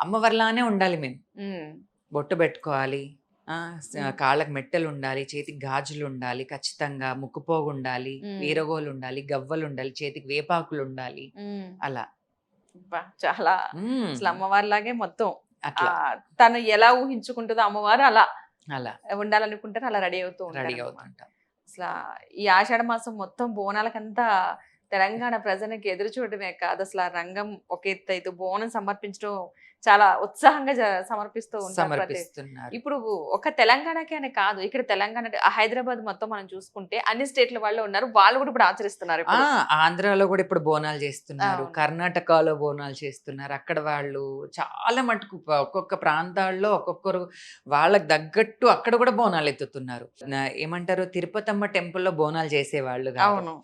అమ్మవారిలానే ఉండాలి మేము.
హ్మ్.
బొట్టు బెట్టుకోవాలి. ఆ!
హ్మ్.
కాళ్ళకి మెట్టెలుండాలి, చేతికి గాజులుండాలి, ఖచ్చితంగా ముక్కుపోగుండాలి,
హ్మ్.
వీరగోలుండాలి, గవ్వలుండాలి, చేతికి వేపాకులుండాలి.
హ్మ్.
అలా.
అబ్బా! చాలా
హ్మ్.
అసలు అమ్మవారిలాగే మొత్తం
అట్లా.
తను ఎలా ఊహించుకుంటదో అమ్మవారు అలా
అలా
ఉండాలనుకుంటారో అలా రెడీ అవుతూ
రెడీ
ఉంటారనమాట.
అవుతుంటాం.
అసలా ఈ ఆషాఢ మాసం మొత్తం బోనాలకంతా తెలంగాణ ప్రజలకి ఎదురు చూడడమే కాదు, అసలు ఆ రంగం ఒక ఎత్తైతే బోనం సమర్పించడం చాలా ఉత్సాహంగా సమర్పిస్తూ ఉంటారు
సమర్పిస్తున్నారు.
ఇప్పుడు ఒక తెలంగాణకే అని కాదు. ఇక్కడ తెలంగాణ హైదరాబాద్ మొత్తం మనం చూసుకుంటే అన్ని స్టేట్‌ల వాళ్ళు ఉన్నారు. వాళ్ళు కూడా ఇప్పుడు ఆచరిస్తున్నారు
ఆ!
ఇప్పుడు.
ఆంధ్రాలో గూడా ఇప్పుడు బోనాలు జేస్తున్నారు.
అవును.
కర్ణాటకలో బోనాలు చేస్తున్నారు. అక్కడ వాళ్ళు చాలా మటుకు ఒక్కొక్క ప్రాంతాల్లో ఒక్కొక్కరు వాళ్ళకి తగ్గట్టు అక్కడ గూడా బోనాలెత్తుతున్నారు. ఏమంటారు తిరుపతమ్మ టెంపుల్‌లో బోనాలు చేసేవాళ్ళు గాదు.
అవును.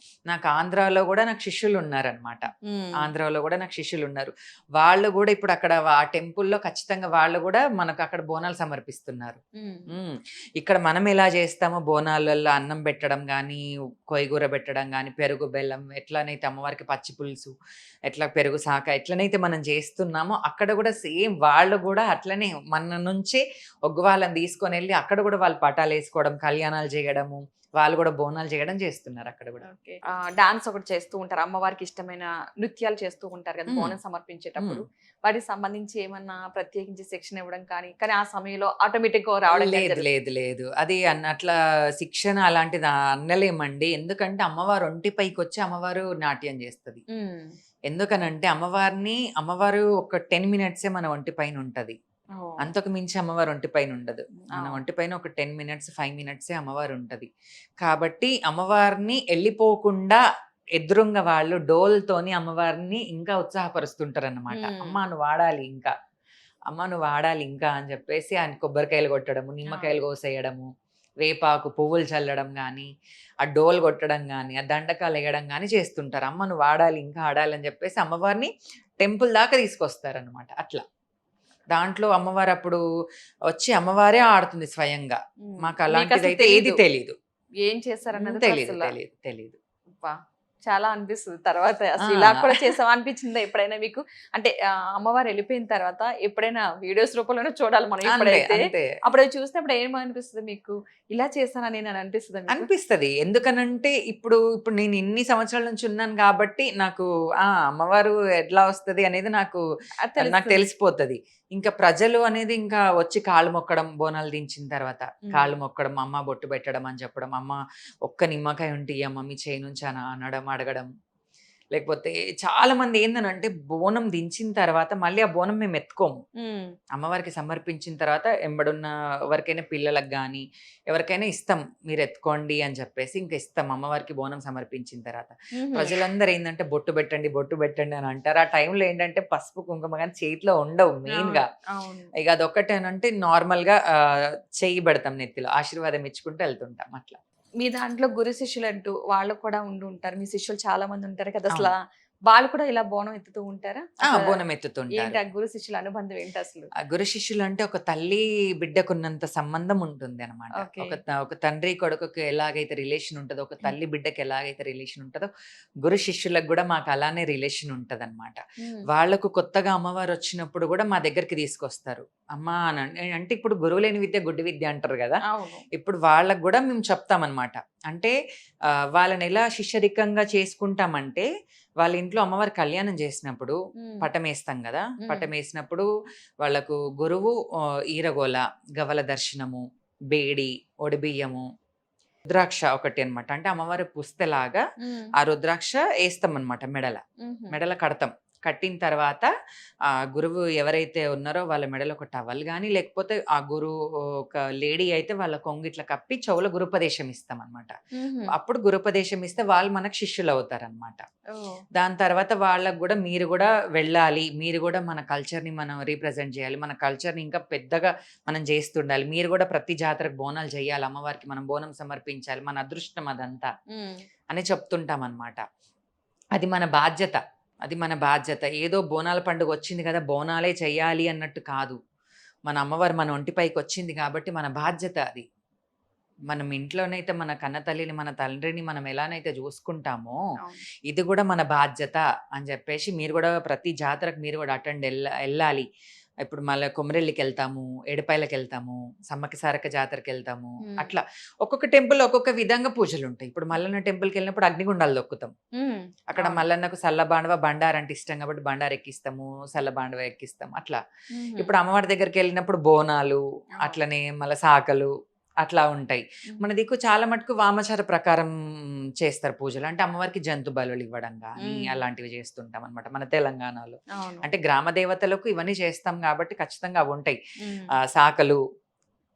ఆంధ్రాలో గూడా నాకు శిష్యులున్నారనమాట.
హ్మ్.
ఆంధ్రాలో గూడా నాకు శిష్యులున్నారు. వాళ్ళు గూడా ఇప్పుడు అక్కడ ఆ టెంపుల్‌లో ఖచ్చితంగా వాళ్ళు గూడా మనకు అక్కడ బోనాలు సమర్పిస్తున్నారు.
హ్మ్.
హ్మ్. ఇక్కడ మనం ఎలా చేస్తామో బోనాలల్లో అన్నం పెట్టడం గానీ, కొయ్యగూర పెట్టడం గానీ, పెరుగు, బెల్లం ఎట్లనైతే అమ్మవారికి పచ్చి పులుసు, ఎట్లా పెరుగు సాక ఎట్లనైతే మనం చేస్తున్నామో అక్కడ గూడా సేమ్ వాళ్ళు గూడా అట్లనే మన నుంచే ఒగ్గువాళ్ళని తీసుకొనెళ్ళి అక్కడ గూడా వాళ్ళు పటాలేసుకోవడం, కళ్యాణాలు జేయడము, వాళ్ళు గూడా బోనాలు జేయడం జేస్తున్నారు అక్కడ గూడా.
ఓకే. డాన్స్ ఒకటి చేస్తూ ఉంటారు. అమ్మవారికి ఇష్టమైన నృత్యాలు చేస్తూ ఉంటారు కదా!
హ్మ్.
బోనం
హ్మ్.
సమర్పించేటప్పుడు. వాటికి సంబంధించి ఏమన్నా ప్రత్యేకించి శిక్షణ ఇవ్వడం కానీ ఆ సమయంలో ఆటోమేటిక్‌గా రావడం గాని
లేదు.
జరుగుతుంది.
లేదు. లేదు. అది అట్లా శిక్షణ అలాంటిది అనలేమండి. ఎందుకంటే అమ్మవారు ఒంటిపైకొచ్చి అమ్మవారు నాట్యం జేస్తది.
హ్మ్.
ఎందుకనంటే అమ్మవారు ఒక 10 మినిట్సే మన ఒంటి పైనుంటది.
ఓహ్!
అంతకు మించి అమ్మవారు ఒంటి పైనుండదు. మన
అవును.
ఒంటి పైన ఒక 10 మినిట్స్, 5 మినిట్సే అమ్మవారుంటది. కాబట్టి అమ్మవారిని ఎళ్ళిపోకుండా ఎదురుంగా వాళ్ళు డోల్‌తోని అమ్మవారిని ఇంకా ఉత్సాహపరుస్తుంటారనమాట.
హ్మ్.
"అమ్మ నువ్వు ఆడాలి ఇంకా. అమ్మ నువ్వు ఆడాలి ఇంకా" అని చెప్పేసి ఆయన కొబ్బరికాయలు కొట్టడము,
అవును.
నిమ్మకాయలు కోసేయడము, వేపాకు, పువ్వులు చల్లడం గానీ, ఆ డోలు కొట్టడం గానీ, ఆ దండకాలెయడం గానీ చేస్తుంటారు. "అమ్మ నువ్వు ఆడాలి, ఇంకా ఆడాలి" అని చెప్పేసి అమ్మవారిని టెంపుల్ దాకా తీసుకొస్తారనమాట అట్లా. దాంట్లో అమ్మవారప్పుడు వచ్చి అమ్మవారే ఆడుతుంది స్వయంగా.
హ్మ్. మీకసలు
మాకలాంటిదైతే ఏది
తెలీదు.
తెలీదు.
ఏం చేశారన్నది కూడా
తెలీదు.
అసల
తెలీదు. తెలీదు.
అబ్బా! చాలా అనిపిస్తది. తర్వాత అసలు ఇలా
ఆ!
కూడా చేసావా అనిపించిందా ఎప్పుడైనా మీకు? అంటే అమ్మవారు ఎళ్ళిపోయిన తర్వాత ఎప్పుడైనా వీడియోస్ రూపంలోనే చూడాలి మనం
అంతే.
ఇప్పుడైతే.
అంతే.
అప్పుడవి చూసినప్పుడు ఏమనిపిస్తది మీకు? ఇలా చేశానా నేను అని అనిపిస్తదా మీకు?
అనిపిస్తది. ఎందుకనంటే ఇప్పుడు నేను ఇన్ని సంవత్సరాల నుంచి ఉన్నాను గాబట్టి నాకు అమ్మవారు ఎట్లా వస్తది అనేది నాకు
తెలుస్తుంది.
తెలిసిపోతది. ఇంకా ప్రజలు అనేది ఇంకా వచ్చి కాళ్ళు మొక్కడం బోనాలు దించిన తర్వాత.
హ్మ్.
కాళ్ళు మొక్కడం, అమ్మ బొట్టు పెట్టడం అని చెప్పడం. అమ్మ ఒక్క నిమ్మకాయ ఉంటే ఇయ్యమ్మ మీ చేయి నుంచి అనడం, అడగడం. లేకపోతే చాలామంది ఏందనంటే బోనం దించిన తర్వాత మళ్ళీ ఆ బోనం మేము ఎత్తుకోము.
హ్మ్.
అమ్మవారికి సమర్పించిన తర్వాత ఎంబడున్న ఎవరికైనా పిల్లలకు గానీ, ఎవరికైనా ఇస్తాం. మీరెత్తుకోండి అని చెప్పేసి ఇంక ఇస్తాం అమ్మవారికి బోనం సమర్పించిన తర్వాత.
హుహు.
ప్రజలందరూ ఏందంటే బొట్టు పెట్టండి అని అంటారు. ఆ టైంలో ఏంటంటే పసుపు, కుంకుమ గాని చేతిలో ఉండవు
అవును.
మెయిన్‌గా.
అవును.
ఇక అదొక్కటేనంటే నార్మల్‌గా చెయ్యి బెడతాం నెత్తిలో. ఆశీర్వాదం ఇచ్చుకుంటూ ఎళ్తుంటాం అట్లా.
మీ దాంట్లో గురు శిష్యులంటూ వాళ్ళు కూడా ఉండుంటారు. మీ శిష్యులు చాలా మంది ఉంటారు కదా! అసల
అవును.
వాళ్ళు కూడా ఇలా బోనం ఎత్తుతూ ఉంటారా? అసలు
బోనం
ఏంటి
ఎత్తుతుంటారు.
ఆ గురు శిష్యుల అనుబంధం ఏంటి అసలు?
ఆ గురు శిష్యులు అంటే ఒక తల్లి బిడ్డకున్నంత సంబంధం ఉంటుంది అనమాట.
ఓకే.
ఒక తండ్రి కొడుకుకి ఎలాగైతే రిలేషన్ ఉంటదో, ఒక తల్లి బిడ్డకి ఎలాగైతే రిలేషన్ ఉంటదో, గురు శిష్యులకు కూడా మాకు అలానే రిలేషన్ ఉంటదన్నమాట.
హ్మ్.
వాళ్ళకు కొత్తగా అమ్మవారు వచ్చినప్పుడు కూడా మా దగ్గరికి తీసుకొస్తారు. అమ్మా అంటే ఇప్పుడు గురువు లేని విద్య గుడ్డి విద్య అంటారు కదా.
అవును.
ఇప్పుడు వాళ్ళకు కూడా మేము చెప్తామన్నమాట. అంటే వాళ్ళని ఎలా శిష్యరికంగా చేసుకుంటామంటే, వాళ్ళ ఇంట్లో అమ్మవారి కళ్యాణం చేసినప్పుడు
హ్మ్.
పటమేస్తాం కదా.
హ్మ్.
పటమేసినప్పుడు వాళ్ళకు గురువు ఈరగోల, గవల దర్శనము, బేడి, ఒడిబియ్యము, రుద్రాక్ష ఒకటి అన్నమాట. అంటే అమ్మవారి పుస్తెలాగా
హ్మ్.
ఆ రుద్రాక్ష ఏస్తామన్నమాట మెడల.
హుహు.
మెడల కడతాం. కట్టిన తర్వాత గురువు ఎవరైతే ఉన్నారో వాళ్ళ మెడలో ఒక టవల్ గాని, లేకపోతే ఆ గురువు ఒక లేడీ అయితే వాళ్ళ కొంగు ఇట్లా కప్పి చెవులో గురుపదేశం ఇస్తామన్నమాట.
హుహు.
అప్పుడు గురుపదేశం ఇస్తే వాళ్ళు మనకు శిష్యులవుతారన్నమాట.
ఓహ్!
దాని తర్వాత వాళ్ళకి గూడా మీరు గూడా వెళ్ళాలి. మీరు గూడా మన కల్చర్‌ని మనం రిప్రజెంట్ జేయాలి. మన కల్చర్‌ని ఇంకా పెద్దగా మనం జేస్తుండాలి. మీరు గూడా ప్రతి జాతరకు బోనాలు జేయాలి. అమ్మవారికి మనం బోనం సమర్పించాలి. మన అదృష్టం అదంతా
హ్మ్.
అని చెప్తుంటామనమాట. అది మన బాధ్యత. అది మన బాధ్యత. ఏదో బోనాల పండుగొచ్చింది గదా! బోనాలే చెయ్యాలి అన్నట్టు కాదు. మన అమ్మవారు మన ఒంటిపైకొచ్చింది కాబట్టి మన బాధ్యత అది. మనం ఇంట్లోనైతే మన కన్న తల్లిని, మన తండ్రిని మనం ఎలానైతే జూసుకుంటామో,
అవును.
ఇది గూడా మన బాధ్యత అని జెప్పేసి మీరు గూడా ప్రతి జాతరకు మీరు గూడా ఎళ్ళాలి. ఇప్పుడు మళ్ళా కొమరెల్లికెళ్తాము, ఏడుపాయలకెళ్తాము, సమ్మక్క సారక్క జాతరకెళ్తాము.
హ్మ్.
అట్లా ఒక్కొక్క టెంపుల్‌లో ఒక్కొక్క విధంగా పూజలుంటాయి. ఇప్పుడు మల్లన్న టెంపుల్‌కెళ్ళినప్పుడు అగ్నిగుండాలు దొక్కుతాం.
హ్మ్.
అక్కడ
అవును.
మల్లన్నకు సల్లబాండవ, బండారంటే ఇష్టం గాబట్టి బండారెక్కిస్తాము, సల్లబాండవ ఎక్కిస్తాం అట్లా.
హుహు.
ఇప్పుడు అమ్మవారి దగ్గరికెళ్ళినప్పుడు బోనాలు,
అవును.
అట్లనే మళ్ళా సాకలు అట్లా ఉంటాయి.
హ్మ్.
మన దిక్కు చాలా మటుకు వామాచార ప్రకారం చేస్తారు పూజలు. అంటే అమ్మవారికి జంతు బలులివ్వడం గానీ,
హ్మ్.
అలాంటివి చేస్తుంటామనమాట మన తెలంగాణలో.
అవును.
అంటే గ్రామ దేవతలకు ఇవన్నీ చేస్తాం గాబట్టి ఖచ్చితంగా అవుంటాయి.
హ్మ్.
సాకలు,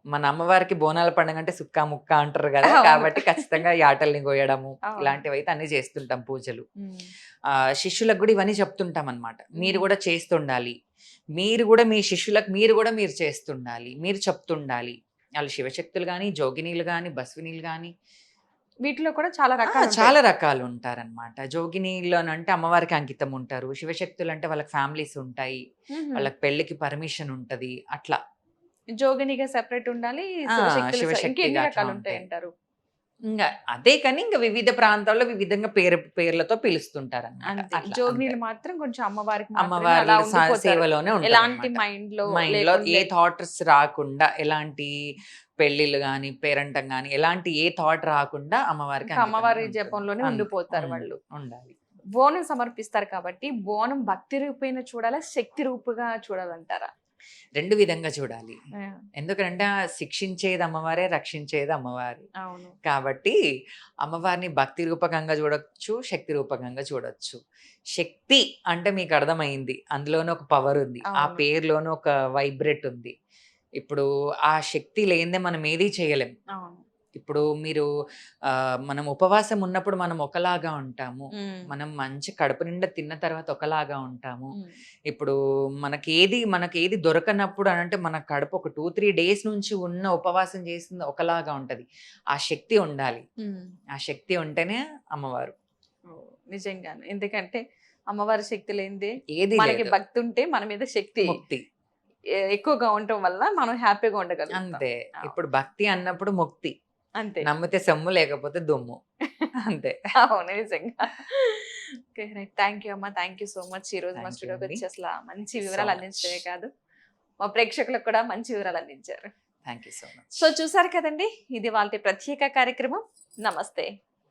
మన అమ్మవారికి బోనాల పండుగంటే సుక్క, ముక్క అంటారు గదా!
అవును.
కాబట్టి ఖచ్చితంగా యాటల్ని గోయడము,
అవును.
ఇలాంటివైతే అన్నీ చేస్తుంటాం పూజలు.
హ్మ్.
శిష్యులకు గూడా ఇవన్నీ చెప్తుంటామనమాట. మీరు
హ్మ్.
గూడా చేస్తుండాలి. మీరు గూడా మీ శిష్యులకు మీరు చేస్తుండాలి. మీరు చెప్తుండాలి. ఆళ్ళు శివశక్తులు గాని, జోగినీలు గాని, బస్వినీలు గాని
వీటిలో కూడా చాలా రకాలుంటాయి.
చాలా రకాలుంటారనమాట. జోగినీలోనంటే అమ్మవారికి అంకితం ఉంటారు. శివశక్తులంటే వాళ్ళకి ఫ్యామిలీస్ ఉంటాయి.
హుహు.
వాళ్ళకి పెళ్ళికి పర్మిషన్ ఉంటది. అట్లా.
జోగినిగా సెపరేట్ ఉండాలి.
ఆ!
శివశక్తులు
శివశక్తిగా
ఇంకెన్ని
అట్లా ఉంటాయి.
రకాలుంటాయంటారు?
అదే కానీ వివిధ ప్రాంతాల్లో వివిధంగా పేర్లతో పిలుస్తుంటారనమాట.
అంతే.
అట్లా అంతే.
జోగినీలు మాత్రం కొంచెం అమ్మవారికి మాత్రమే అలా
అమ్మవార్ల
ఉండిపోతారు.
సేవలోనే
ఎలాంటి
ఉంటారనమాట.
మైండ్‌లో
మైండ్‌లో ఏ
లేకుండే
థాట్స్ రాకుండా, ఎలాంటి పెళ్ళిళ్ళు గాని, పేరంటం గాని, ఎలాంటి ఏ థాట్ రాకుండా అమ్మవారికి
ఇంకా
అంకితమై
అమ్మవారి
ఉంటుంది.
జపంలోనే
అంతే.
ఉండిపోతారు వాళ్ళు.
ఉండాలి.
బోనం సమర్పిస్తారు కాబట్టి, బోనం భక్తి రూపేణ చూడాలా? శక్తి రూపుగా చూడాలంటారా?
2 విధంగా చూడాలి.
ఆ!
ఎందుకంటే శిక్షించేది అమ్మవారే, రక్షించేది అమ్మవారే.
అవును.
కాబట్టి అమ్మవారిని భక్తి రూపకంగా చూడొచ్చు, శక్తి రూపకంగా చూడొచ్చు. శక్తి అంటే మీకు అర్థమైంది. అందులోనే ఒక పవర్ ఉంది. ఆ
అవును.
పేరులోనే ఒక వైబ్రేట్ ఉంది. ఇప్పుడు ఆ శక్తి లేనిదే మనం ఏది చేయలేం.
అవును.
ఇప్పుడు మీరు మనం ఉపవాసం ఉన్నప్పుడు మనం ఒకలాగా ఉంటాము.
హ్మ్.
మనం మంచి కడుపు నిండా తిన్న తర్వాత ఒకలాగా ఉంటాము.
హ్మ్.
ఇప్పుడు మనకేది దొరకనప్పుడు అనంటే మన కడుపు ఒక 2, 3 డేస్ నుంచి ఉన్న ఉపవాసం చేసింది ఒకలాగా ఉంటది. ఆ శక్తి ఉండాలి.
హ్మ్.
ఆ శక్తి ఉంటేనే అమ్మవారు.
ఓహ్! నిజంగానే. ఎందుకంటే అమ్మవారి శక్తి లేనిదే
ఏది
మనకి
లేదు.
భక్తి ఉంటే మన మీద శక్తి
ముక్తి.
ఎక్కువగా ఉండటం వల్ల మనం హ్యాపీగా ఉండగలుగుతాం.
అంతే.
అవును.
ఇప్పుడు భక్తి అన్నప్పుడు ముక్తి.
అంతే.
నమ్మితే సొమ్ము లేకపోతే దుమ్ము. అంతే.
అవును. నిజంగా. ఓకే. రైట్. థాంక్ యూ అమ్మ. Thank you so much. ఈరోజు మా
థాంక్ యూ అండి.
స్టూడియోకొచ్చి అసల మంచి
సో
వివరాలు
మచ్.
అందించడమే కాదు, మా ప్రేక్షకులకు కూడా మంచి వివరాలు అందించారు.
Thank you so much.
So చూసారు కదండీ! ఇది వాళ్ళ ప్రత్యేక కార్యక్రమం. నమస్తే.